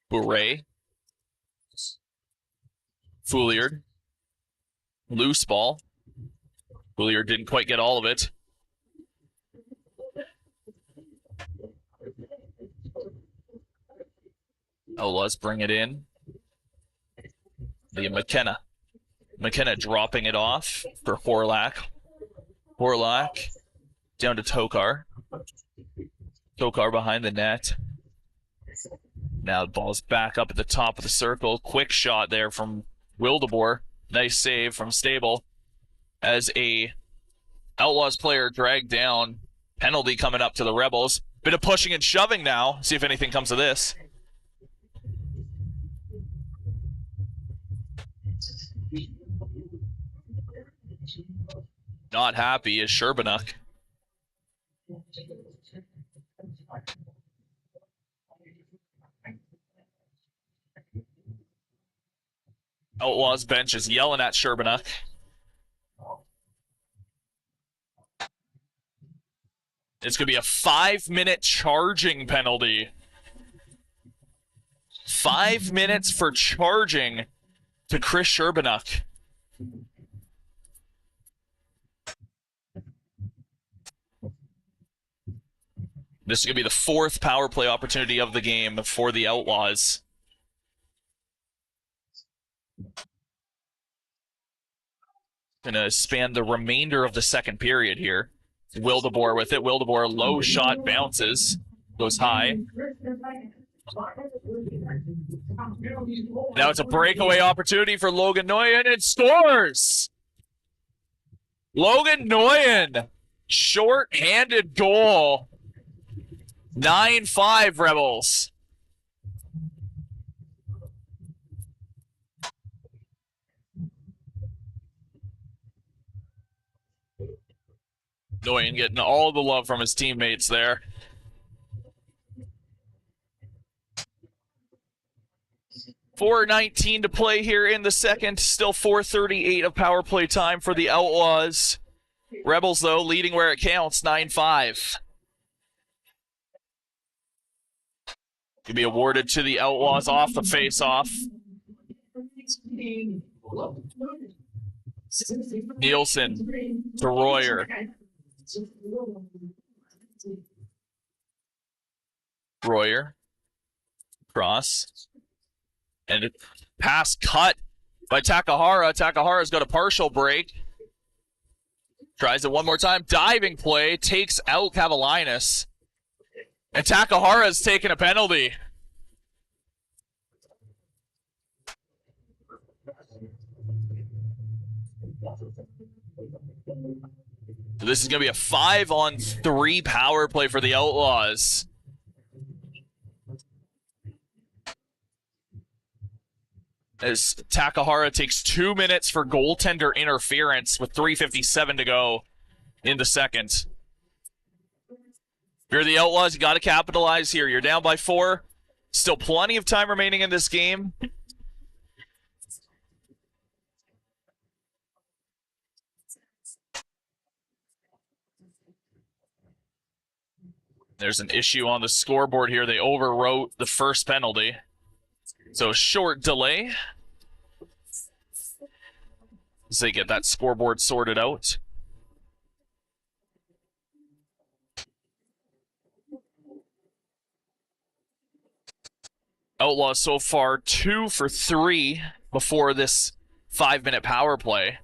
S1: Bouret. Fouliard. Loose ball. Fouliard didn't quite get all of it. Outlaws bring it in. The McKenna. McKenna dropping it off for Horlack. Horlack down to Tokar. Tokar behind the net. Now the ball's back up at the top of the circle. Quick shot there from Wildeboer. Nice save from Stable. As a Outlaws player dragged down. Penalty coming up to the Rebels. Bit of pushing and shoving now. See if anything comes of this. Not happy is Sherbanuk. Outlaws bench is yelling at Sherbanuk. It's going to be a 5-minute charging penalty. 5 minutes for charging to Chris Sherbanuk. This is going to be the 4th power play opportunity of the game for the Outlaws. Going to span the remainder of the second period here. Wildeboer with it. Wildeboer, low shot, bounces. Goes high. Now it's a breakaway opportunity for Logan Nguyen and scores! Logan Nguyen Short-handed goal. 9-5 Rebels. Doyen getting all the love from his teammates there. .4:19 to play here in the second. Still 4:38 of power play time for the Outlaws. Rebels, though, leading where it counts, 9-5. Could be awarded to the Outlaws off the face-off. Nielsen to Royer. Royer. Cross. And a pass cut by Takahara. Takahara's got a partial break. Tries it one more time. Diving play. Takes out Kavalinas. And Takahara's taken a penalty. So this is going to be a 5-on-3 power play for the Outlaws. As Takahara takes 2 minutes for goaltender interference with 3:57 to go in the second. If you're the Outlaws, you got to capitalize here. You're down by 4. Still plenty of time remaining in this game. There's an issue on the scoreboard here. They overwrote the first penalty. So short delay as they get that scoreboard sorted out. Outlaws so far 2 for 3 before this 5-minute power play.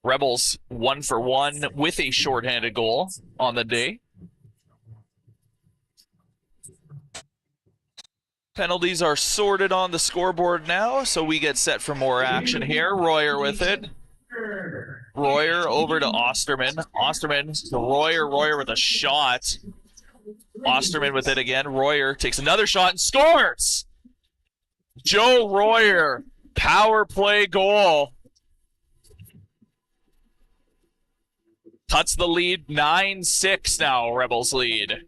S1: Rebels 1 for 1 with a shorthanded goal on the day. Penalties are sorted on the scoreboard now, so we get set for more action here. Royer with it. Royer over to Osterman. Osterman to Royer. Royer with a shot. Osterman with it again. Royer takes another shot and scores! Joe Royer, power play goal. Cuts the lead, 9-6 now, Rebels lead.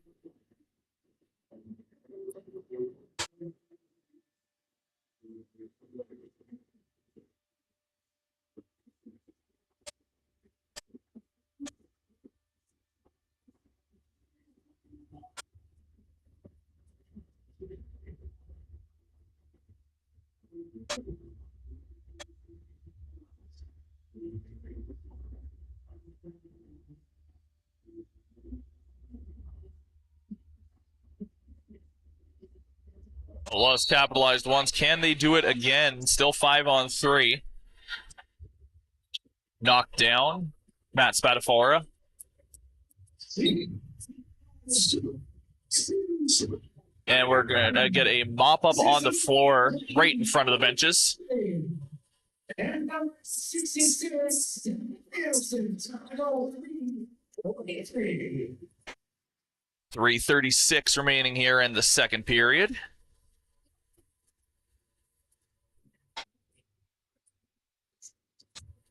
S1: Outlaws capitalized once. Can they do it again? Still 5-on-3. Knocked down. Matt Spadafora. And we're going to get a mop-up on the floor right in front of the benches. And number 66, Nielsen, 3:36 remaining here in the second period.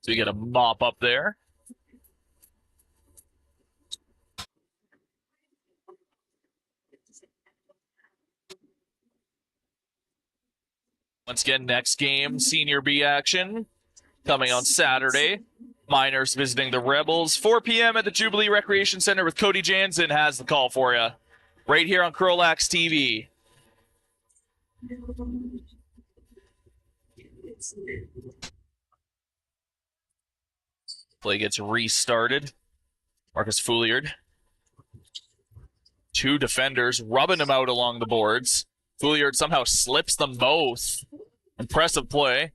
S1: So you get a mop up there. Once again, next game, Senior B action coming on Saturday. Miners visiting the Rebels. 4 p.m. at the Jubilee Recreation Center with Cody Jansen has the call for you. Right here on CROW LAX TV. Play gets restarted. Marcus Fouliard. 2 defenders rubbing him out along the boards. Fouliard somehow slips them both. Impressive play.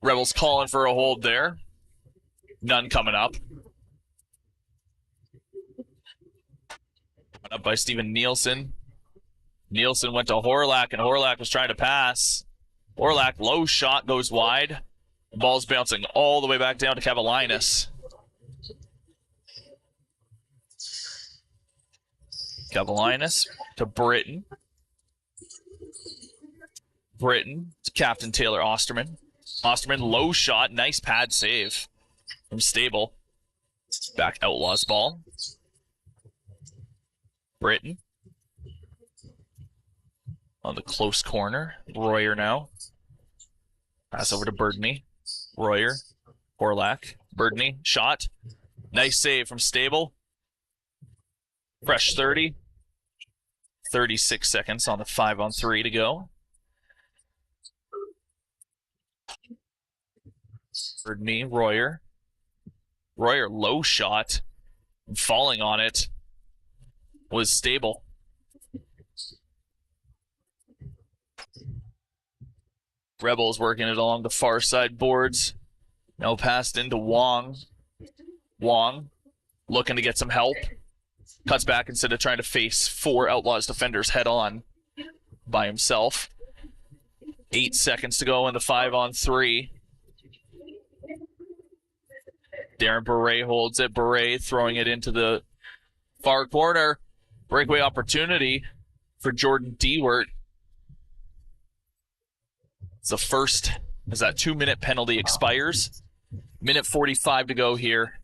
S1: Rebels calling for a hold there. None coming up. Up by Steven Nielsen. Nielsen went to Horlak, and Horlak was trying to pass. Horlak, low shot, goes wide. The ball's bouncing all the way back down to Kavalinas. Kavalinis to Britton. Britton to Captain Taylor Osterman. Osterman, low shot, nice pad save from Stable. Back Outlaws ball. Britton on the close corner. Royer now. Pass over to Birdney. Royer. Horlack. Birdney. Shot. Nice save from Stable. Fresh 30. 36 seconds on the 5-on-3 to go. Birdney. Royer. Royer low shot. And falling on it was Stable. Rebels working it along the far side boards. Now passed into Wong. Wong looking to get some help. Cuts back instead of trying to face 4 Outlaws defenders head on by himself. 8 seconds to go in the 5-on-3. Darren Beret holds it. Beret throwing it into the far corner. Breakaway opportunity for Jordan Dewart. It's the first as that 2-minute penalty expires. Minute 45 to go here.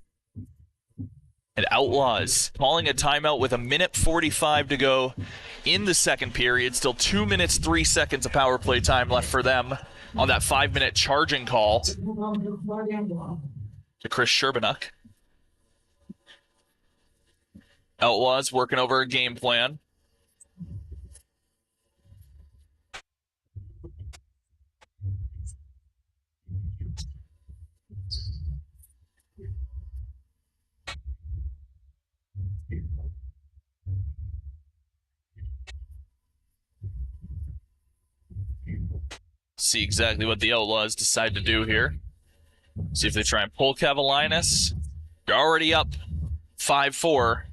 S1: And Outlaws calling a timeout with a minute 45 to go in the second period. Still 2 minutes, 3 seconds of power play time left for them on that 5-minute charging call to Chris Sherbanuk. Outlaws working over a game plan. See exactly what the Outlaws decide to do here. See if they try and pull Kavalinis. They're already up 5-4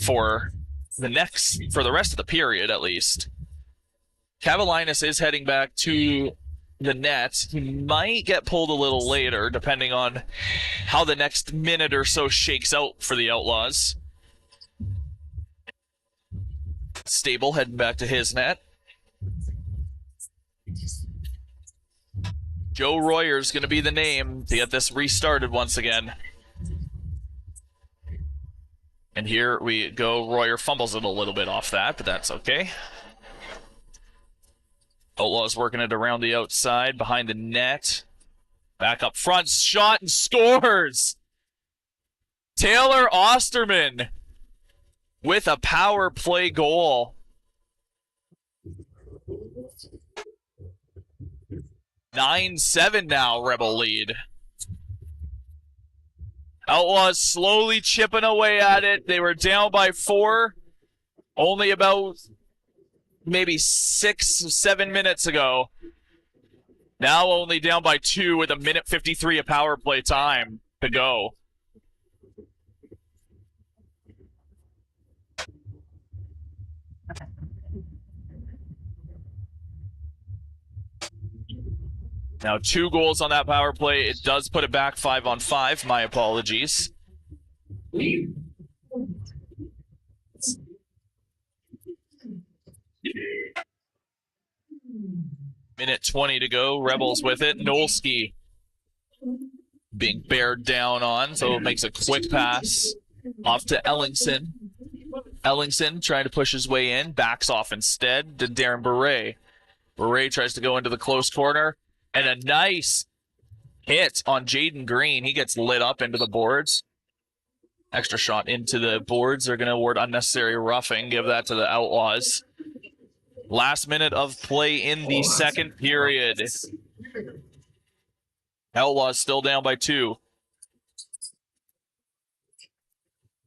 S1: for the rest of the period, at least. Kavalinis is heading back to the net. He might get pulled a little later, depending on how the next minute or so shakes out for the Outlaws. Stable heading back to his net. Joe Royer's going to be the name to get this restarted once again. And here we go. Royer fumbles it a little bit off that, but that's okay. Outlaws working it around the outside, behind the net. Back up front, shot and scores! Taylor Osterman with a power play goal. 9-7 now, Rebel lead. Outlaws slowly chipping away at it. They were down by 4 only about maybe 6-7 minutes ago. Now only down by 2 with a minute 53 of power play time to go. Now 2 goals on that power play. It does put it back 5-on-5. My apologies. Minute 20 to go. Rebels with it. Nolski being bared down on, so it makes a quick pass off to Ellingson. Ellingson trying to push his way in. Backs off instead to Darren Beret. Beret tries to go into the close corner. And a nice hit on Jaden Green. He gets lit up into the boards. Extra shot into the boards. They're going to award unnecessary roughing. Give that to the Outlaws. Last minute of play in the second period. Outlaws still down by 2.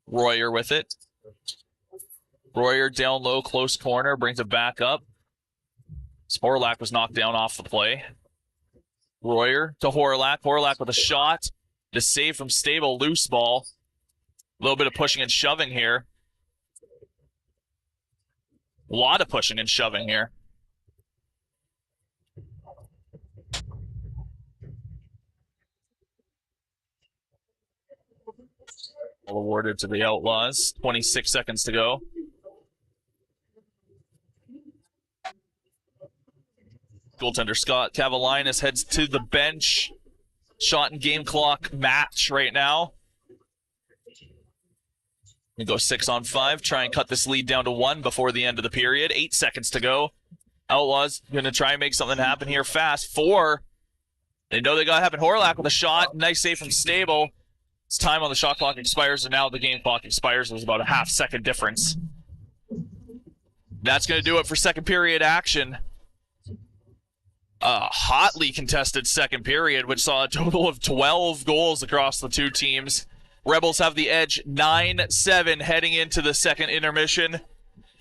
S1: Royer with it. Royer down low, close corner. Brings it back up. Horlack was knocked down off the play. Royer to Horlack. Horlack with a shot. The save from Stable. Loose ball. A little bit of pushing and shoving here. A lot of pushing and shoving here. Awarded to the Outlaws. 26 seconds to go. Goaltender Scott Cavalinas heads to the bench. Shot and game clock match right now. We go 6-on-5, try and cut this lead down to 1 before the end of the period. 8 seconds to go. Outlaws going to try and make something happen here fast. 4. They know they got to happen. Horlak with a shot. Nice save from Stable. It's time on the shot clock expires, and now the game clock expires. There's about a half-second difference. That's going to do it for second period action. A hotly contested second period, which saw a total of 12 goals across the two teams. Rebels have the edge 9-7 heading into the second intermission.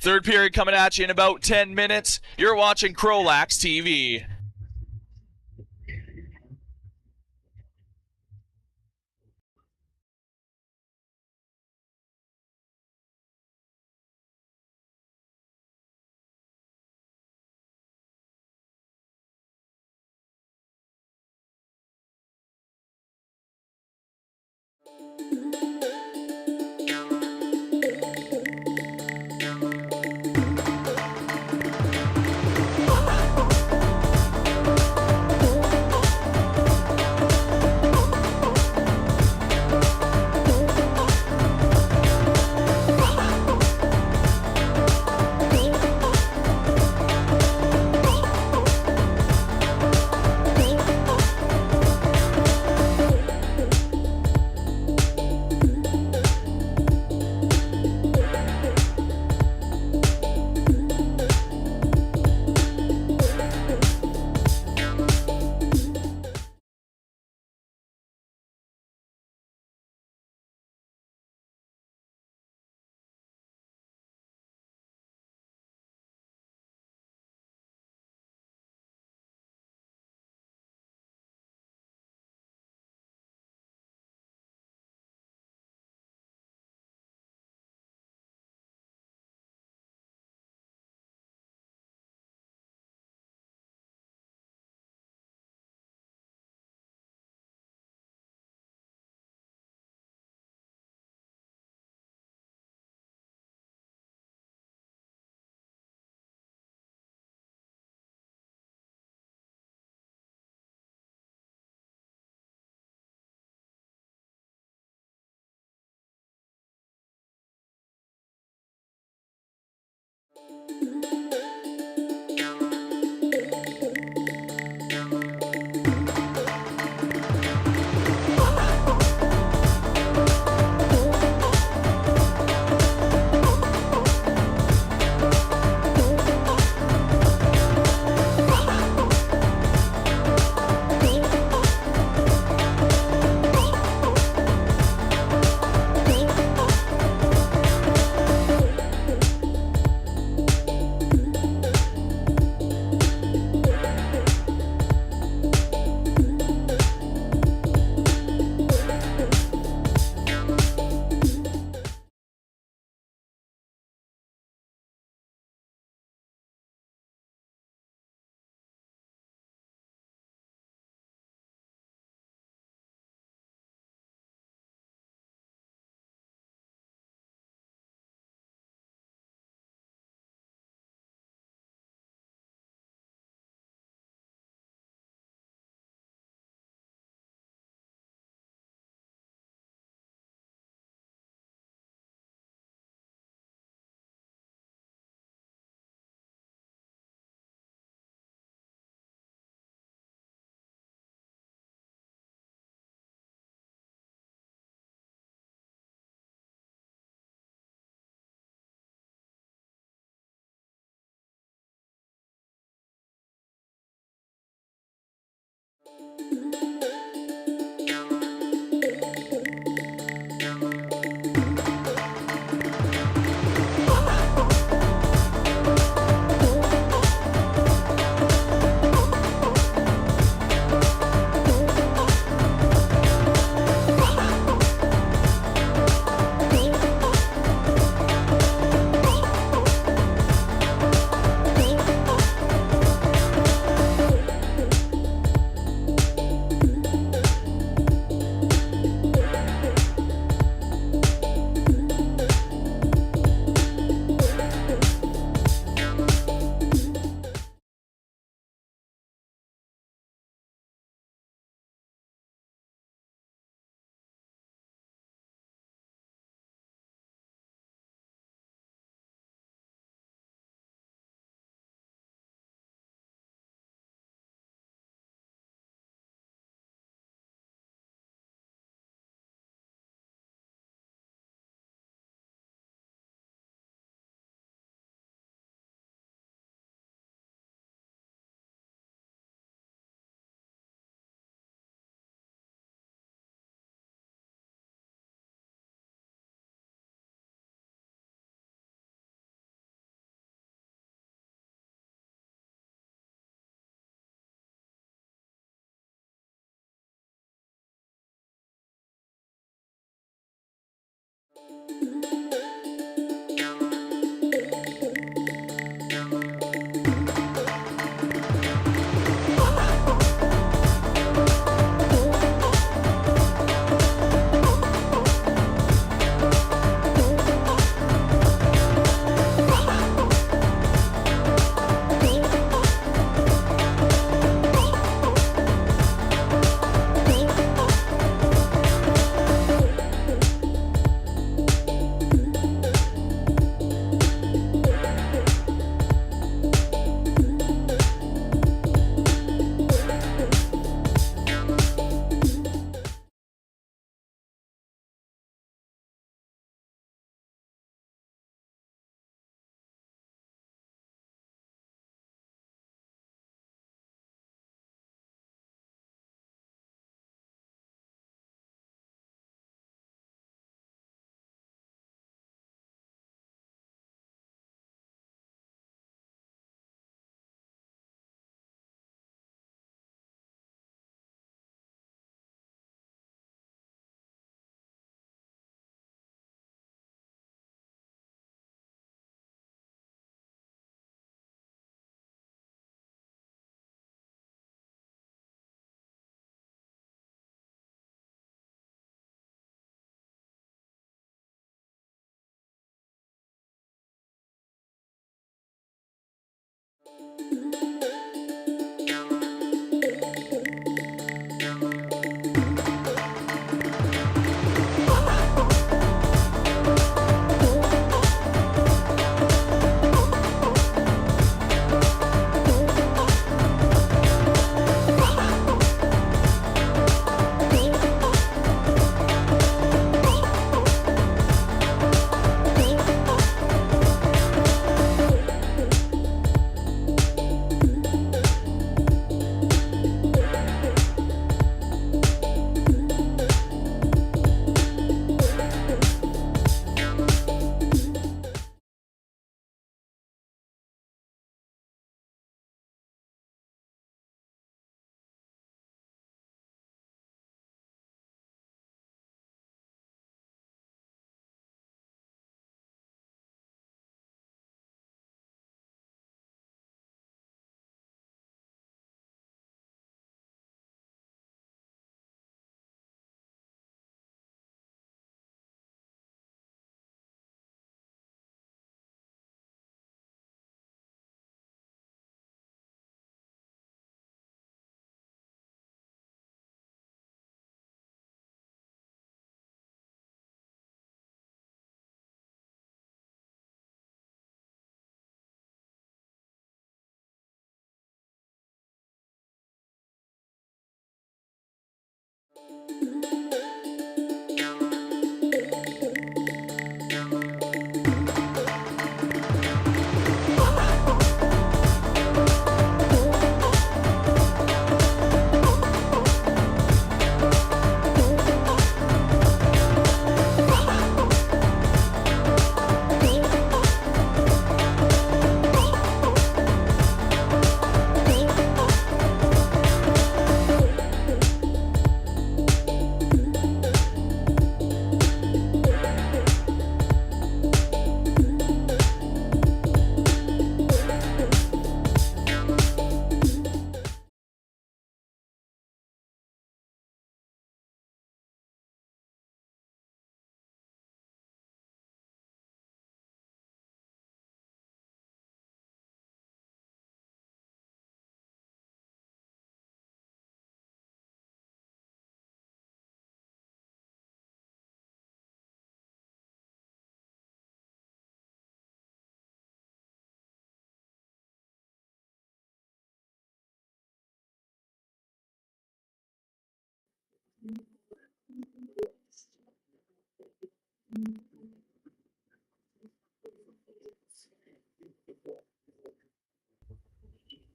S1: Third period coming at you in about 10 minutes. You're watching CROW LAX TV.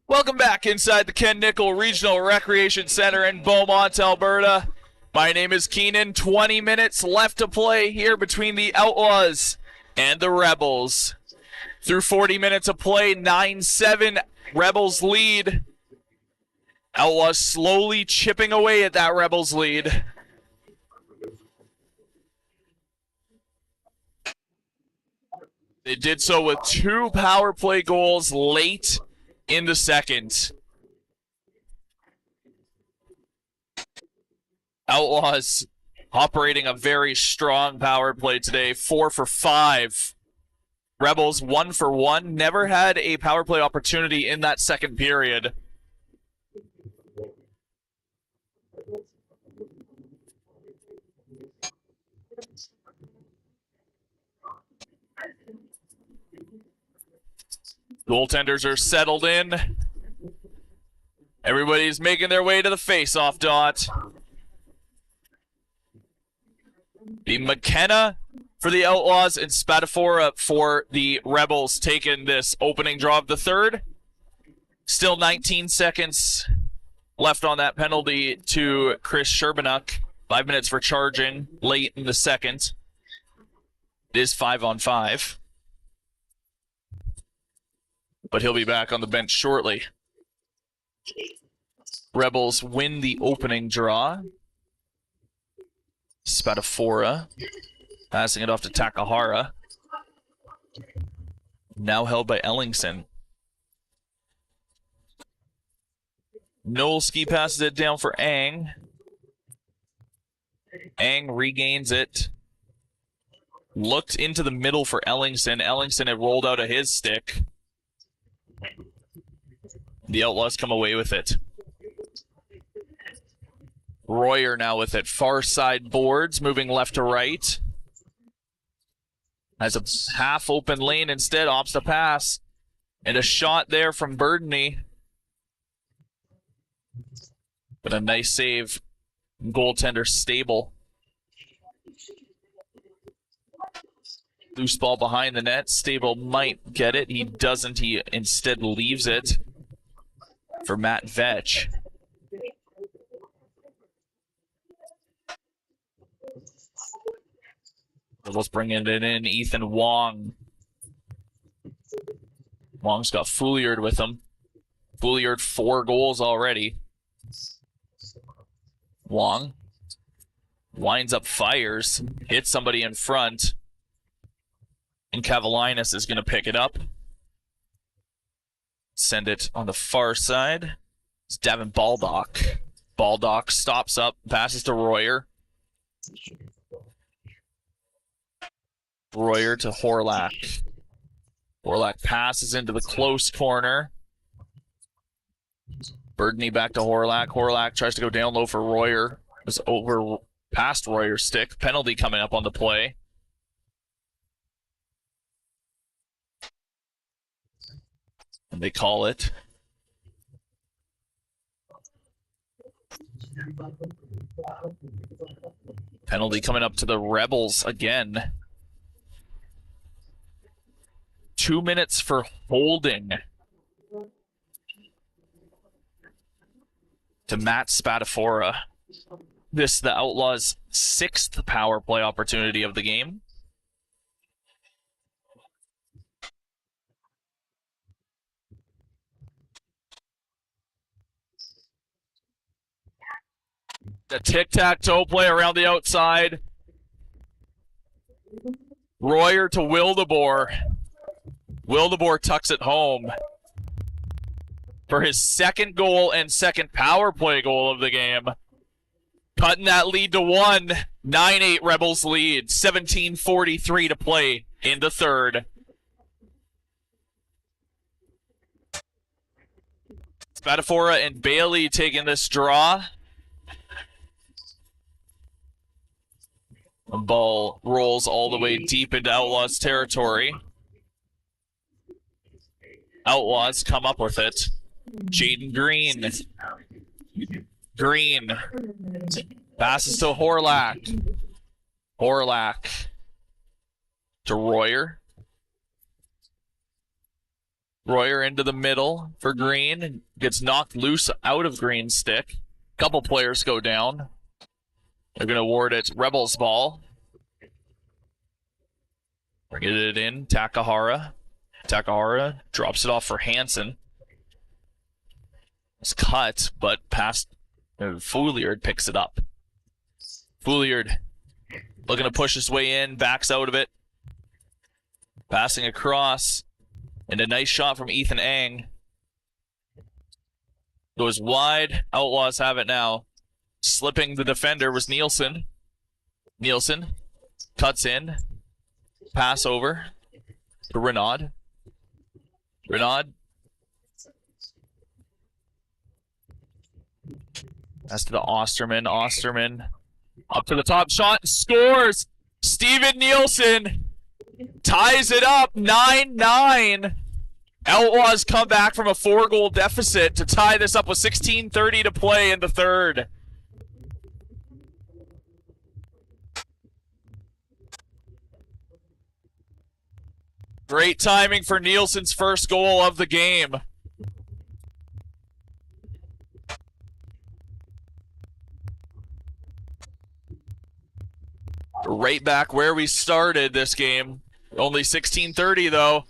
S1: Welcome back inside the Ken Nickel Regional Recreation Center in Beaumont, Alberta. My name is Keenan. 20 minutes left to play here between the Outlaws and the Rebels. Through 40 minutes of play, 9-7, Rebels lead. Outlaws slowly chipping away at that Rebels lead. They did so with 2 power play goals late in the second. Outlaws operating a very strong power play today, 4 for 5. Rebels 1 for 1. Never had a power play opportunity in that second period. Goaltenders are settled in. Everybody's making their way to the face-off dot. Be McKenna for the Outlaws and Spadafora for the Rebels taking this opening draw of the third. Still 19 seconds left on that penalty to Chris Sherbanuk. 5 minutes for charging late in the second. It is 5-on-5. But he'll be back on the bench shortly. Rebels win the opening draw. Spadafora passing it off to Takahara. Now held by Ellingson. Nolski passes it down for Ang. Ang regains it. Looked into the middle for Ellingson. Ellingson had rolled out of his stick. The Outlaws come away with it. Royer now with it. Far side boards, moving left to right. Has a half open lane instead, opts to pass. And a shot there from Burdney. But a nice save. Goaltender stable. Loose ball behind the net. Stable might get it. He doesn't. He instead leaves it for Matt Vetch. Let's bring it in. Ethan Wong. Wong's got Fouliard with him. Fouliard 4 goals already. Wong winds up, fires, hits somebody in front. And Kavalinis is going to pick it up. Send it on the far side. It's Davin Baldock. Baldock stops up, passes to Royer. Royer to Horlak. Horlak passes into the close corner. Burdney back to Horlak. Horlak tries to go down low for Royer. It was over past Royer's stick. Penalty coming up on the play. And they call it. Penalty coming up to the Rebels again. 2 minutes for holding to Matt Spadafora. This the Outlaws' 6th power play opportunity of the game. The tic-tac-toe play around the outside. Royer to Wildeboer. Wildeboer tucks it home for his 2nd goal and 2nd power play goal of the game. Cutting that lead to 1. 9-8 Rebels lead. 17:43 to play in the third. Spadafora and Bailey taking this draw. The ball rolls all the way deep into Outlaws territory. Outlaws come up with it. Jaden Green. Green. Passes to Horlak. Horlak to Royer. Royer into the middle for Green. Gets knocked loose out of Green's stick. Couple players go down. They're going to award it Rebels ball. Bringing it in. Takahara. Takahara drops it off for Hansen. It's cut, but past Fouliard picks it up. Fouliard looking to push his way in, backs out of it. Passing across. And a nice shot from Ethan Ang. Goes wide. Outlaws have it now. Slipping the defender was Nielsen. Nielsen cuts in. Pass over to Renaud. Renaud. Pass to the Osterman. Osterman up to the top shot. Scores! Steven Nielsen ties it up 9-9. Outlaws come back from a 4-goal deficit to tie this up with 16:30 to play in the third. Great timing for Nielsen's first goal of the game. Right back where we started this game. Only 16:30 though.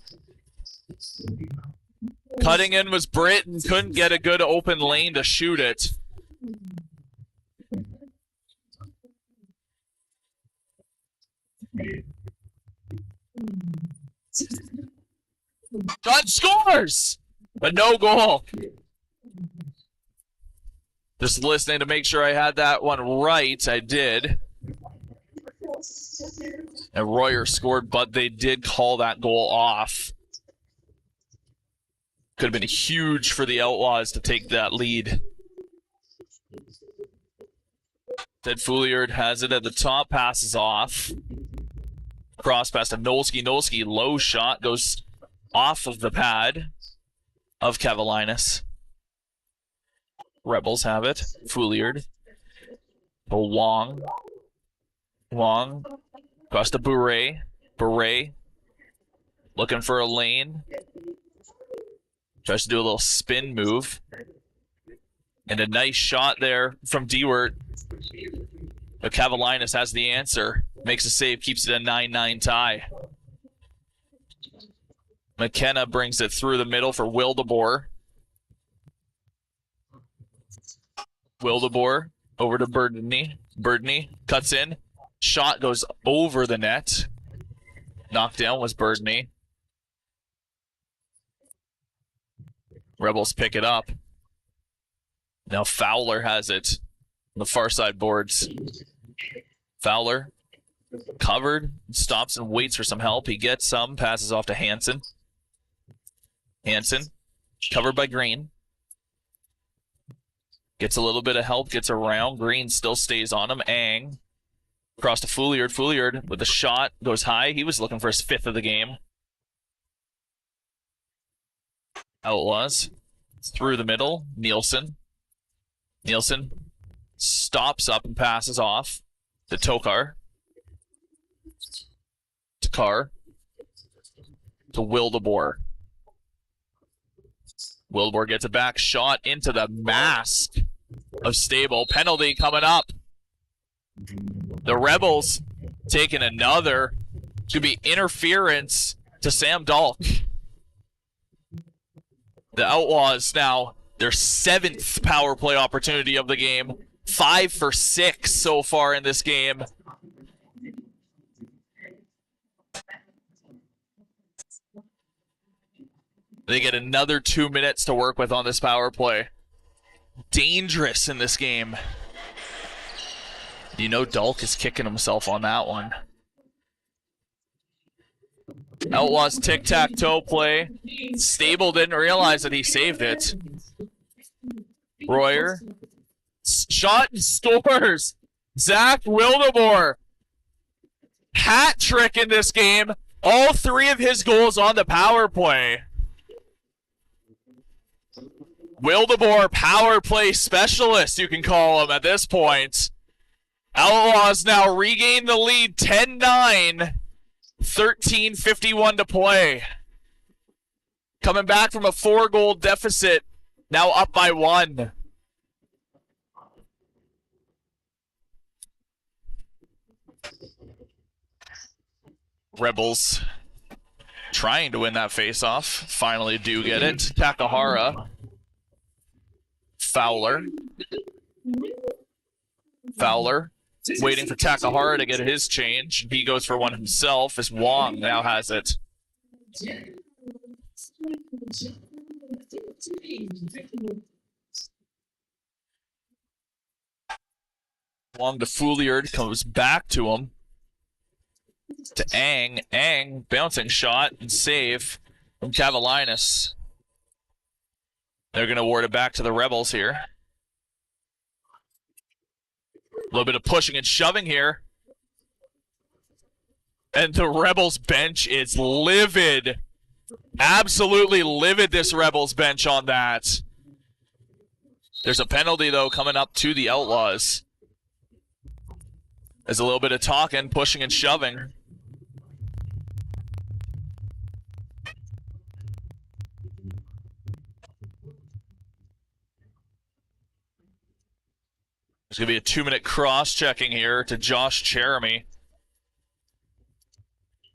S1: Cutting in was Britt and couldn't get a good open lane to shoot it. Shot scores! But no goal. Just listening to make sure I had that one right. I did. And Royer scored, but they did call that goal off. Could have been huge for the Outlaws to take that lead. Ted Fouliard has it at the top, passes off. Cross pass to Nolski. Nolski, low shot, goes off of the pad of Kavalinis. Rebels have it. Fouliard. Wong. Wong. Across to Bure. Bure. Looking for a lane. Tries to do a little spin move. And a nice shot there from Dewart. But Kavalinis has the answer. Makes a save, keeps it a 9-9 tie. McKenna brings it through the middle for Wildeboer. Wildeboer over to Burdney. Burdney cuts in. Shot goes over the net. Knocked down was Burdney. Rebels pick it up. Now Fowler has it. On the far side boards. Fowler covered, stops and waits for some help. He gets some, passes off to Hansen. Hansen, covered by Green. Gets a little bit of help, gets around. Green still stays on him. Ang. Across to Fouliard. Fouliard with a shot, goes high. He was looking for his 5th of the game. Outlaws. Through the middle. Nielsen. Nielsen stops up and passes off to Tokar. To Carr. To Wildeboer. Wildeboer gets it back. Shot into the mask of Stable. Penalty coming up. The Rebels taking another. It's going to be interference to Sam Dahlk. The Outlaws now, their 7th power play opportunity of the game. 5 for 6 so far in this game. They get another 2 minutes to work with on this power play. Dangerous in this game. You know Dahlk is kicking himself on that one. Outlaws tic-tac-toe play. Stable didn't realize that he saved it. Royer. Shot and scores. Zach Wildeboer. Hat trick in this game. All 3 of his goals on the power play. Wildeboer, power play specialist, you can call him at this point. Outlaws now regain the lead 10-9. 13:51 to play. Coming back from a 4-goal deficit, now up by 1. Rebels trying to win that face-off. Finally do get it. Takahara. Fowler. Fowler. Waiting for Takahara to get his change. He goes for one himself as Wong now has it. Long to Fouliard, comes back to him. To Ang. Ang, bouncing shot and save from Cavalinas. They're going to award it back to the Rebels here. A little bit of pushing and shoving here. And the Rebels bench is livid. Absolutely livid, this Rebels bench on that. There's a penalty, though, coming up to the Outlaws. There's a little bit of talking, pushing and shoving. There's going to be a 2-minute cross-checking here to Josh Jeremy.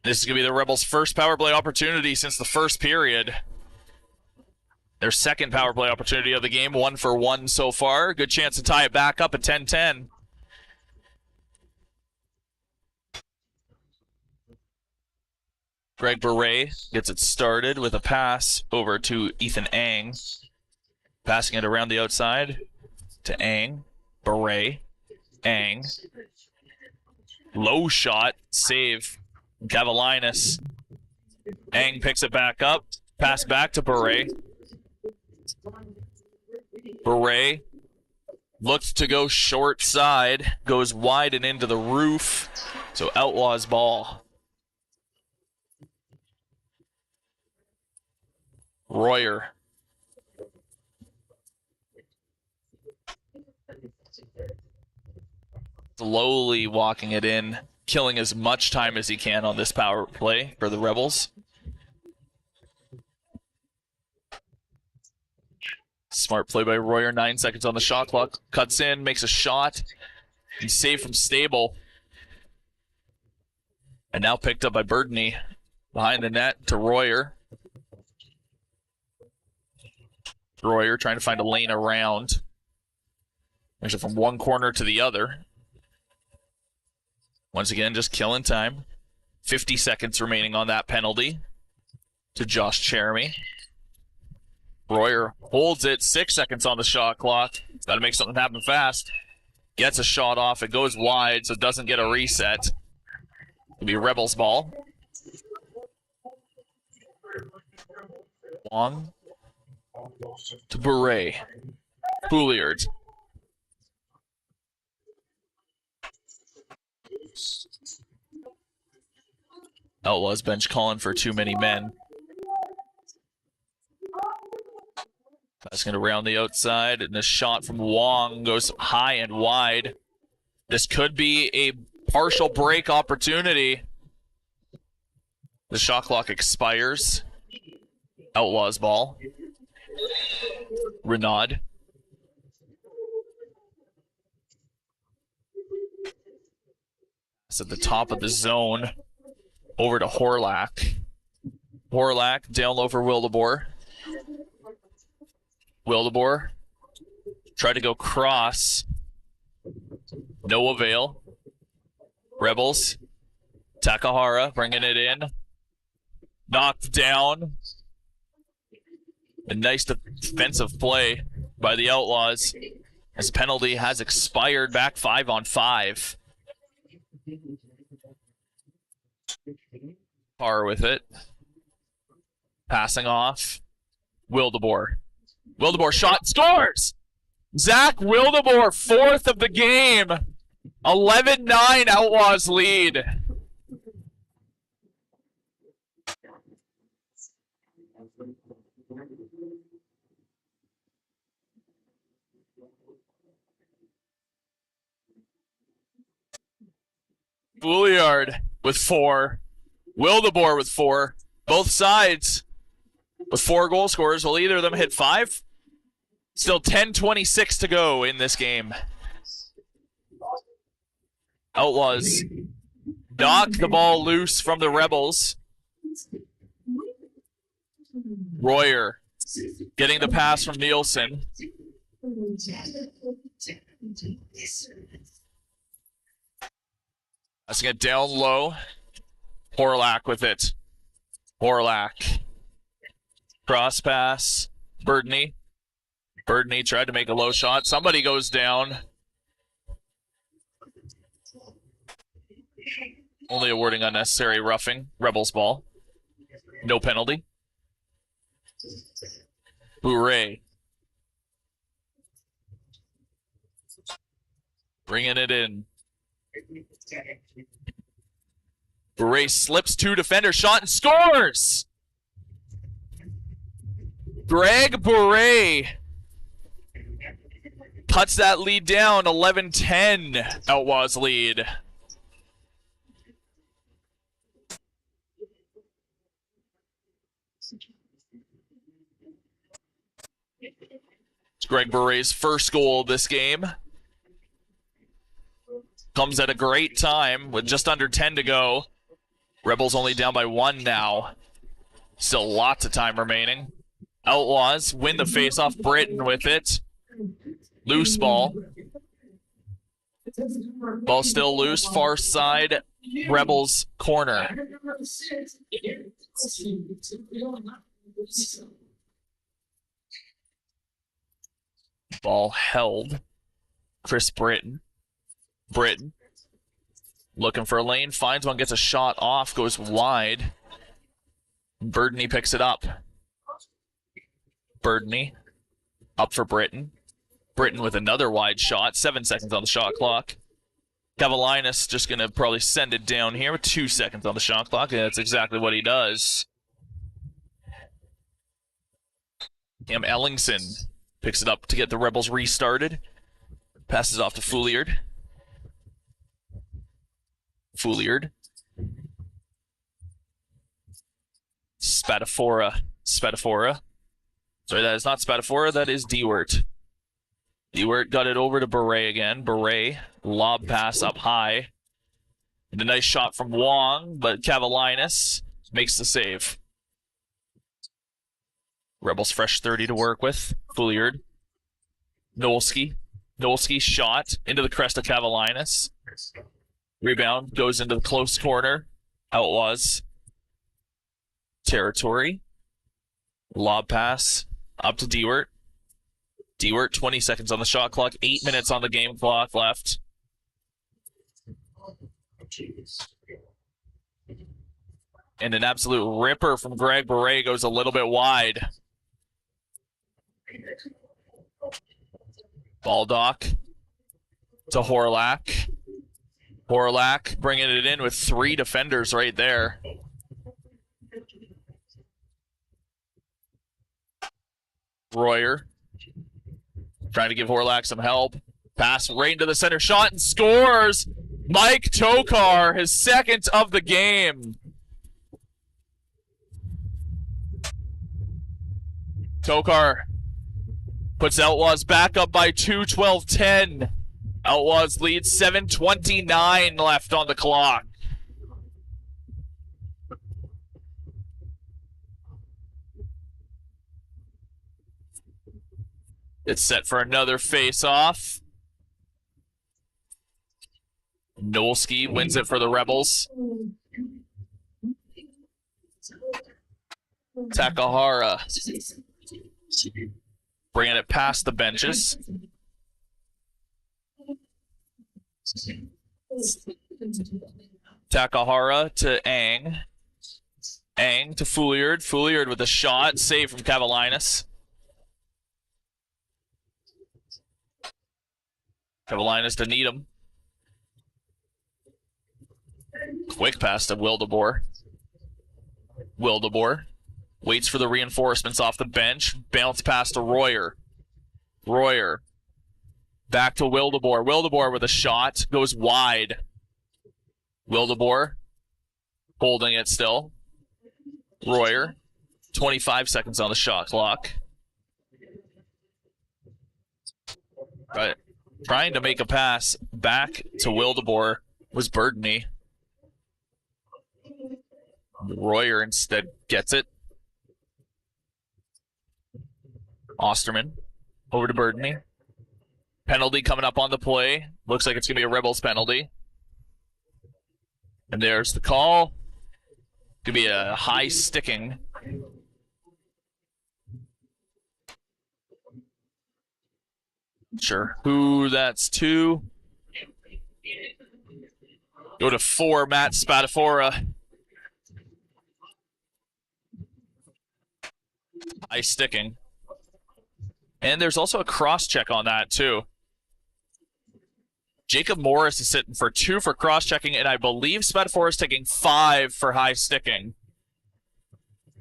S1: This is going to be the Rebels' first power play opportunity since the first period. Their second power play opportunity of the game, 1 for 1 so far. Good chance to tie it back up at 10-10. Greg Beret gets it started with a pass over to Ethan Ang. Passing it around the outside to Ang. Beret. Ang. Low shot. Save. Cavalinas. Ang picks it back up. Pass back to Beret. Beret looks to go short side. Goes wide and into the roof. So Outlaws ball. Royer. Slowly walking it in, killing as much time as he can on this power play for the Rebels. Smart play by Royer, 9 seconds on the shot clock. Cuts in, makes a shot. He's saved from Stable. And now picked up by Burdney. Behind the net to Royer. Royer trying to find a lane around. Actually from one corner to the other. Once again, just killing time. 50 seconds remaining on that penalty to Josh Jeremy. Royer holds it. 6 seconds on the shot clock. Got to make something happen fast. Gets a shot off. It goes wide, so it doesn't get a reset. It'll be Rebels ball. Long to Beret. Fouliard. Outlaws bench calling for too many men. Passing it around the outside, and the shot from Wong goes high and wide. This could be a partial break opportunity. The shot clock expires. Outlaws ball. Renaud. It's at the top of the zone. Over to Horlak. Horlak down low for Wildeboer. Wildeboer tried to go cross. No avail. Rebels. Takahara bringing it in. Knocked down. A nice defensive play by the Outlaws. As penalty has expired, back 5-on-5. Par with it. Passing off. Wildeboer. Wildeboer shot, scores! Zach Wildeboer, 4th of the game. 11-9 Outlaws lead. Fouliard with 4. Wildeboer with 4. Both sides with 4 goal scorers. Will either of them hit 5? Still 10:26 to go in this game. Outlaws knock the ball loose from the Rebels. Royer getting the pass from Nielsen. Passing it down low. Horlak with it. Horlack. Cross pass. Birdney. Birdney tried to make a low shot. Somebody goes down. Only awarding unnecessary roughing. Rebels ball. No penalty. Bourret. Bringing it in. Bourret slips two defenders, shot and scores! Greg Bourret cuts that lead down, 11-10, Outlaws lead. It's Greg Bourret's first goal of this game. Comes at a great time with just under 10 to go. Rebels only down by 1 now. Still lots of time remaining. Outlaws win the faceoff. Britain with it. Loose ball. Ball still loose. Far side. Rebels corner. Ball held. Chris Britton. Britton. Looking for a lane. Finds one. Gets a shot off. Goes wide. Birdney picks it up. Birdney. Up for Britton. Britton with another wide shot. 7 seconds on the shot clock. Cavalinas just going to probably send it down here with 2 seconds on the shot clock. And that's exactly what he does. Cam Ellingson picks it up to get the Rebels restarted. Passes off to Fouliard. Fouliard. Spatafora. Spatafora. Sorry, that is not Spatafora, that is Dewart. Dewart got it over to Bourret again. Bourret, lob pass up high. And a nice shot from Wong, but Cavalinas makes the save. Rebels fresh 30 to work with. Fouliard. Nolski. Nolski shot into the crest of Cavalinas. Rebound goes into the close corner. Outlaws territory. Lob pass up to Dewart. Dewart, 20 seconds on the shot clock. 8 minutes on the game clock left. And an absolute ripper from Greg Bourret goes a little bit wide. Baldock to Horlack. Horlack bringing it in with 3 defenders right there. Royer trying to give Horlack some help. Pass right into the center, shot and scores! Mike Tokar, his second of the game. Tokar puts Outlaws back up by 2, 12-10. Outlaws lead, 7:29 left on the clock. It's set for another face-off. Nolski wins it for the Rebels. Takahara bringing it past the benches. Takahara to Ang. Ang to Fouliard. Fouliard with a shot. Save from Cavalinas. Cavalinas to Needham. Quick pass to Wildeboer. Wildeboer waits for the reinforcements off the bench. Bounce pass to Royer. Royer. Back to Wildeboer. Wildeboer with a shot. Goes wide. Wildeboer holding it still. Royer. 25 seconds on the shot clock. Right. Trying to make a pass back to Wildeboer was Birdney. Royer instead gets it. Osterman over to Birdney. Penalty coming up on the play. Looks like it's going to be a Rebels penalty. And there's the call. Could be a high sticking. Sure who that's to. Go to 4, Matt Spadafora. High sticking. And there's also a cross check on that, too. Jacob Morris is sitting for 2 for cross checking, and I believe Spadafora is taking 5 for high sticking.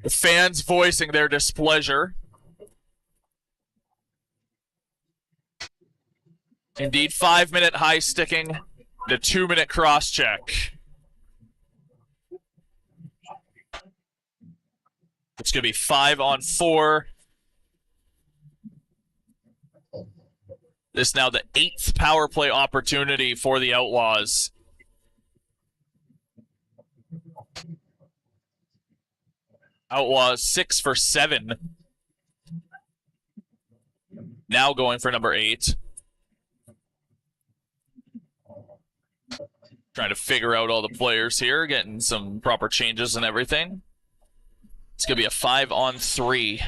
S1: The fans voicing their displeasure. Indeed, 5-minute high sticking, the 2-minute cross check. It's going to be 5-on-4. This is now the 8th power play opportunity for the Outlaws. Outlaws 6 for 7. Now going for number 8. Trying to figure out all the players here, getting some proper changes and everything. It's going to be a 5-on-3.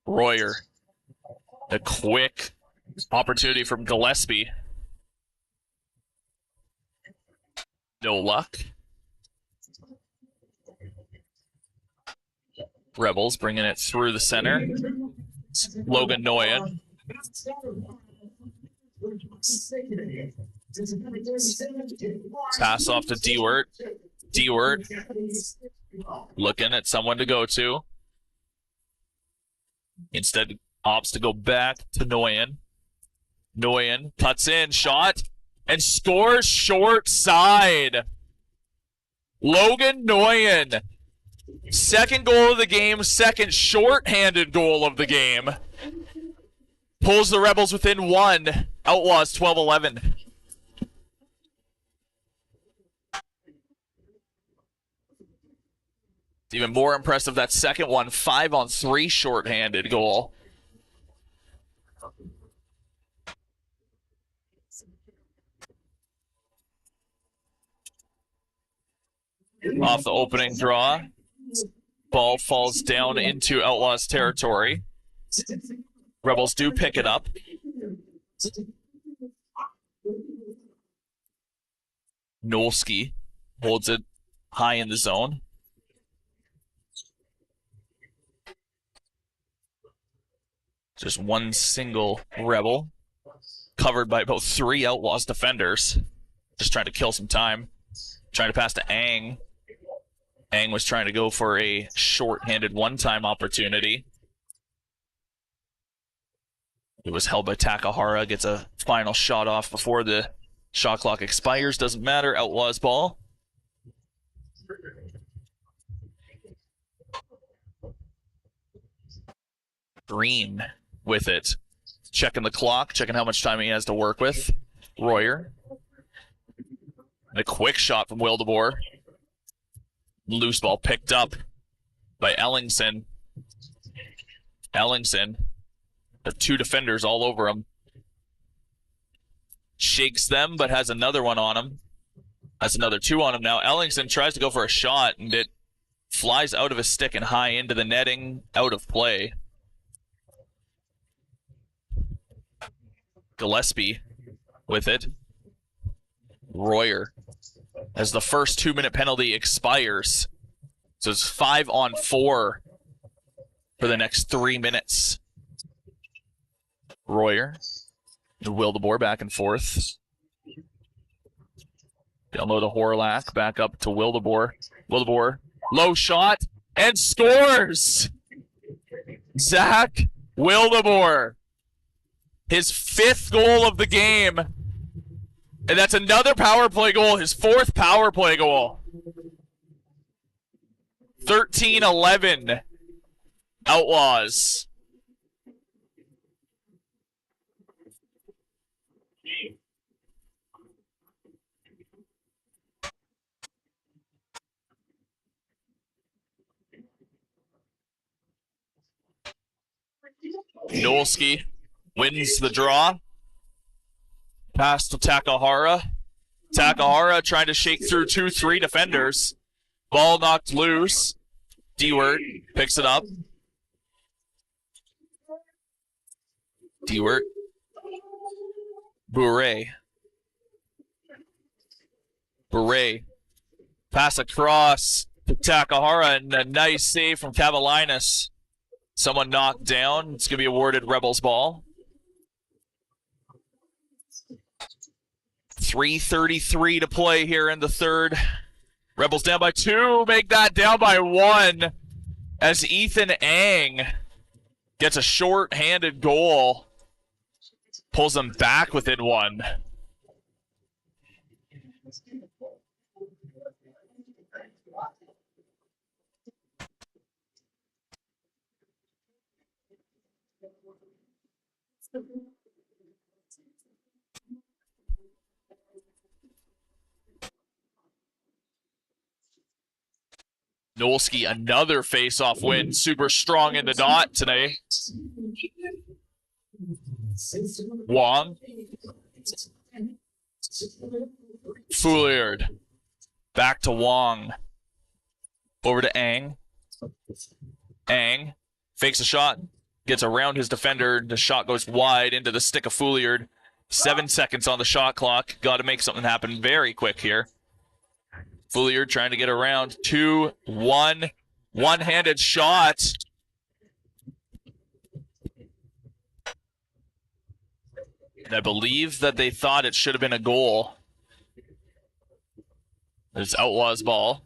S1: Royer. A quick opportunity from Gillespie. No luck. Rebels bringing it through the center. Logan Noyan. Pass off to Dewart. Dewart looking at someone to go to. Instead, opts to go back to Noyan. Noyan cuts in, shot, and scores short side. Logan Noyan. Second goal of the game, second short-handed goal of the game. Pulls the Rebels within 1. Outlaws 12-11. Even more impressive, that second one, 5-on-3 short-handed goal. Off the opening draw. Ball falls down into Outlaws territory. Rebels do pick it up. Nolski holds it high in the zone. Just one single Rebel, covered by about 3 Outlaws defenders. Just trying to kill some time. Trying to pass to Ang. Ang was trying to go for a short-handed one-time opportunity. It was held by Takahara. Gets a final shot off before the shot clock expires. Doesn't matter. Outlaws ball. Green with it. Checking the clock. Checking how much time he has to work with. Royer. And a quick shot from Wildeboer. Loose ball picked up by Ellingson. Ellingson. The 2 defenders all over him. Shakes them, but has another one on him. Has another 2 on him now. Ellingson tries to go for a shot, and it flies out of his stick and high into the netting, out of play. Gillespie with it. Royer as the first 2-minute penalty expires. So it's 5-on-4 for the next 3 minutes. Royer and Wildeboer back and forth. Down low to Horlack, back up to Wildeboer. Wildeboer, low shot, and scores! Zach Wildeboer. His 5th goal of the game. And that's another power play goal, his 4th power play goal. 13-11. Outlaws. Nolski wins the draw. Pass to Takahara. Takahara trying to shake through 2-3 defenders. Ball knocked loose. Dewart picks it up. Dewart. Bure. Pass across to Takahara, and a nice save from Cavalinas. Someone knocked down. It's going to be awarded Rebels ball. 3:33 to play here in the third. Rebels down by 2, make that down by 1 as Ethan Ang gets a short-handed goal. Pulls them back within 1. Nolski, another face-off win. Super strong in the dot today. Wong. Fouliard. Back to Wong. Over to Ang. Ang fakes a shot. Gets around his defender. The shot goes wide into the stick of Fouliard. 7 seconds on the shot clock. Got to make something happen very quick here. Fouliard trying to get around. 2-1. One-handed shot. And I believe that they thought it should have been a goal. There's Outlaws ball.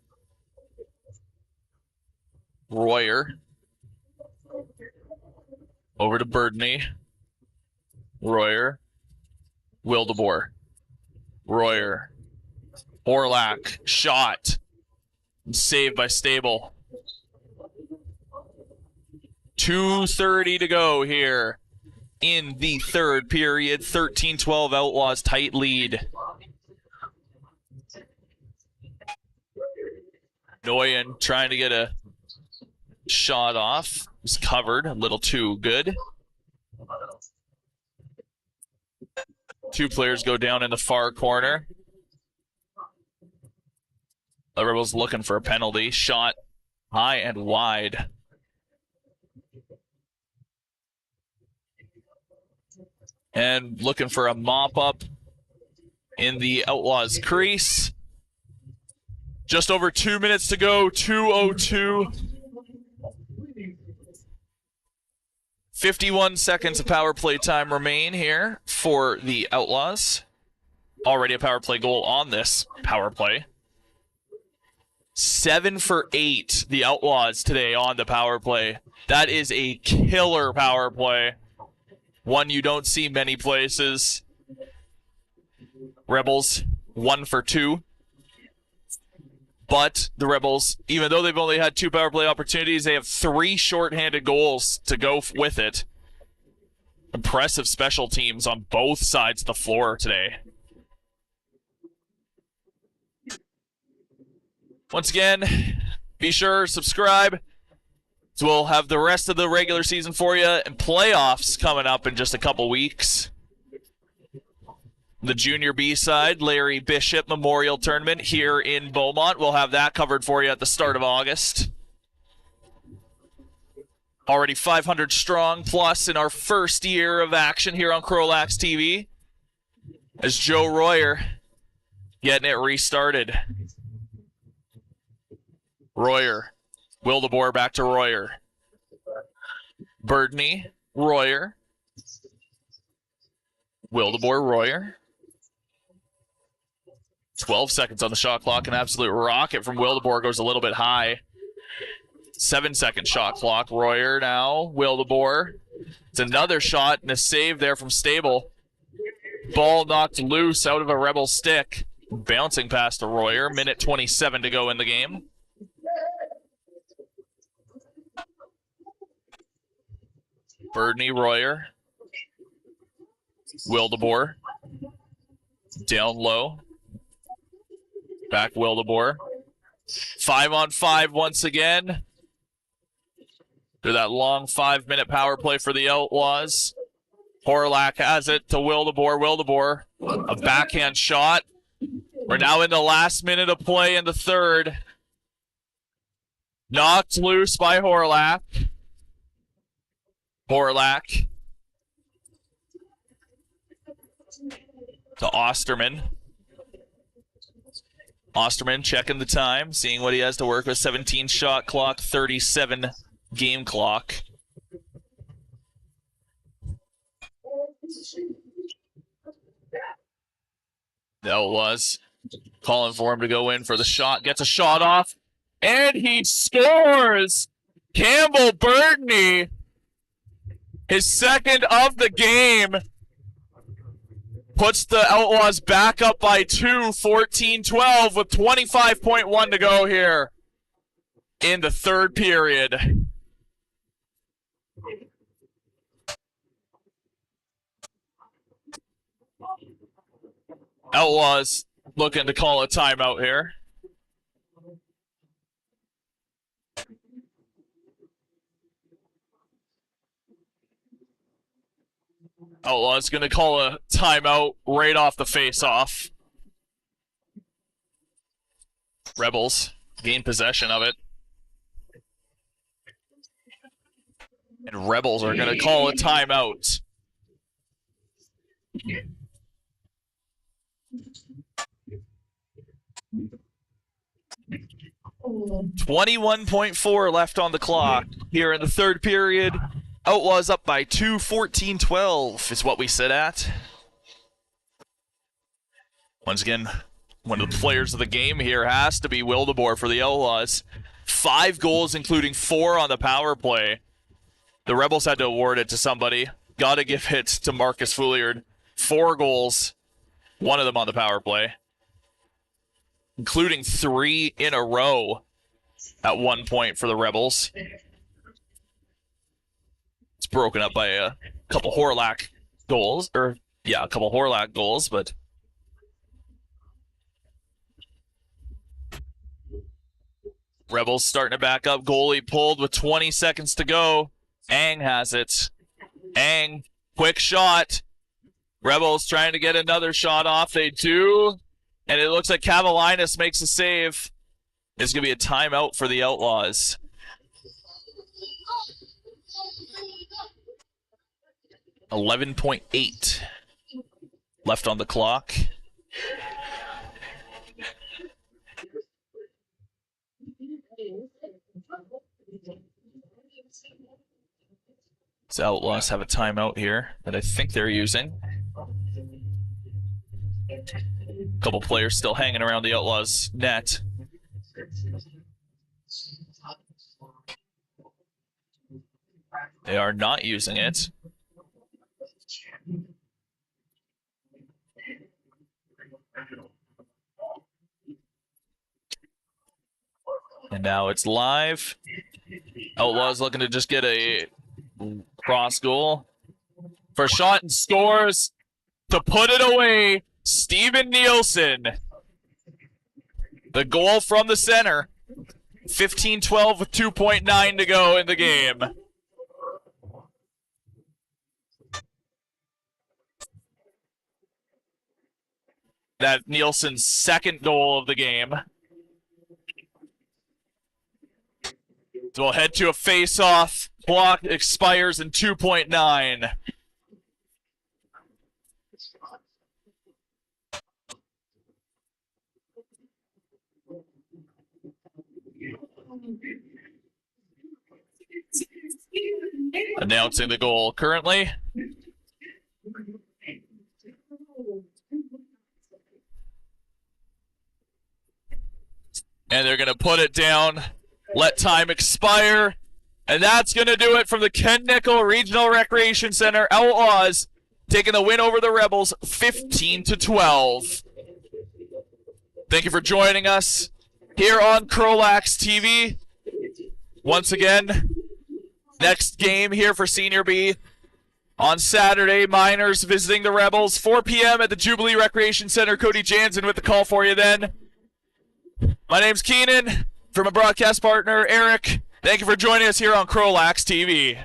S1: Royer. Over to Birdney. Royer. Wildeboer. Royer. Orlak. Shot. Saved by Stable. 2:30 to go here in the third period. 13-12 Outlaws, tight lead. Nguyen trying to get a shot off. Was covered a little too good. 2 players go down in the far corner. The Rebels looking for a penalty. Shot high and wide. And looking for a mop-up in the Outlaws crease. Just over 2 minutes to go. 2:02. 51 seconds of power play time remain here for the Outlaws. Already a power play goal on this power play. 7 for 8, the Outlaws today on the power play. That is a killer power play. One you don't see many places. Rebels, 1 for 2. But the Rebels, even though they've only had 2 power play opportunities, they have 3 shorthanded goals to go with it. Impressive special teams on both sides of the floor today. Once again, be sure to subscribe. So we'll have the rest of the regular season for you and playoffs coming up in just a couple weeks. The Junior B side, Larry Bishop Memorial Tournament here in Beaumont. We'll have that covered for you at the start of August. Already 500 strong plus in our first year of action here on CROW LAX TV. As Joe Royer getting it restarted. Royer. Wildeboer back to Royer. Birdney. Royer. Wildeboer. Royer. 12 seconds on the shot clock. An absolute rocket from Wildeboer goes a little bit high. 7-second shot clock. Royer now. Wildeboer. It's another shot and a save there from Stable. Ball knocked loose out of a Rebel stick. Bouncing past to Royer. Minute 27 to go in the game. Birdney, Royer. Wildeboer. Down low. Back Wildeboer. 5-on-5 once again. Through that long 5-minute power play for the Outlaws. Horlak has it to Wildeboer. Wildeboer, a backhand shot. We're now in the last minute of play in the third. Knocked loose by Horlak. Horlak to Osterman. Osterman checking the time, seeing what he has to work with. 17 shot clock, 37 game clock. That was calling for him to go in for the shot. Gets a shot off, and he scores! Campbell Burdney, his second of the game, puts the Outlaws back up by 2, 14-12, with 25.1 to go here in the third period. Outlaws looking to call a timeout here. Outlaws going to call a timeout right off the face-off. Rebels gain possession of it. And Rebels are going to call a timeout. 21.4 left on the clock here in the third period. Outlaws up by 2, 14-12 is what we sit at. Once again, one of the players of the game here has to be Wildeboer for the Outlaws. 5 goals, including 4 on the power play. The Rebels had to award it to somebody. Got to give it to Marcus Fouliard. 4 goals, 1 of them on the power play, including 3 in a row at one point for the Rebels. It's broken up by a couple Horlak goals, but Rebels starting to back up. Goalie pulled with 20 seconds to go. Ang has it. Ang, quick shot. Rebels trying to get another shot off. They do. And it looks like Kavalinas makes a save. It's going to be a timeout for the Outlaws. $11.8 left on the clock. The Outlaws have a timeout here that I think they're using. A couple players still hanging around the Outlaws' net. They are not using it. And now it's live. Outlaws looking to just get a cross goal. For a shot and scores to put it away, Steven Nielsen. The goal from the center. 15-12 with 2.9 to go in the game. That Nielsen's second goal of the game. So we'll head to a face-off. Clock expires in 2.9. Announcing the goal currently. And they're going to put it down, let time expire, and that's going to do it from the Ken Nickel Regional Recreation Center. Outlaws taking the win over the Rebels 15-12. Thank you for joining us here on CROW LAX TV. Once again, next game here for Senior B on Saturday. Miners visiting the Rebels, 4 p.m. at the Jubilee Recreation Center. Cody Jansen with the call for you then. My name's Keenan, from a broadcast partner, Eric. Thank you for joining us here on CROW LAX TV.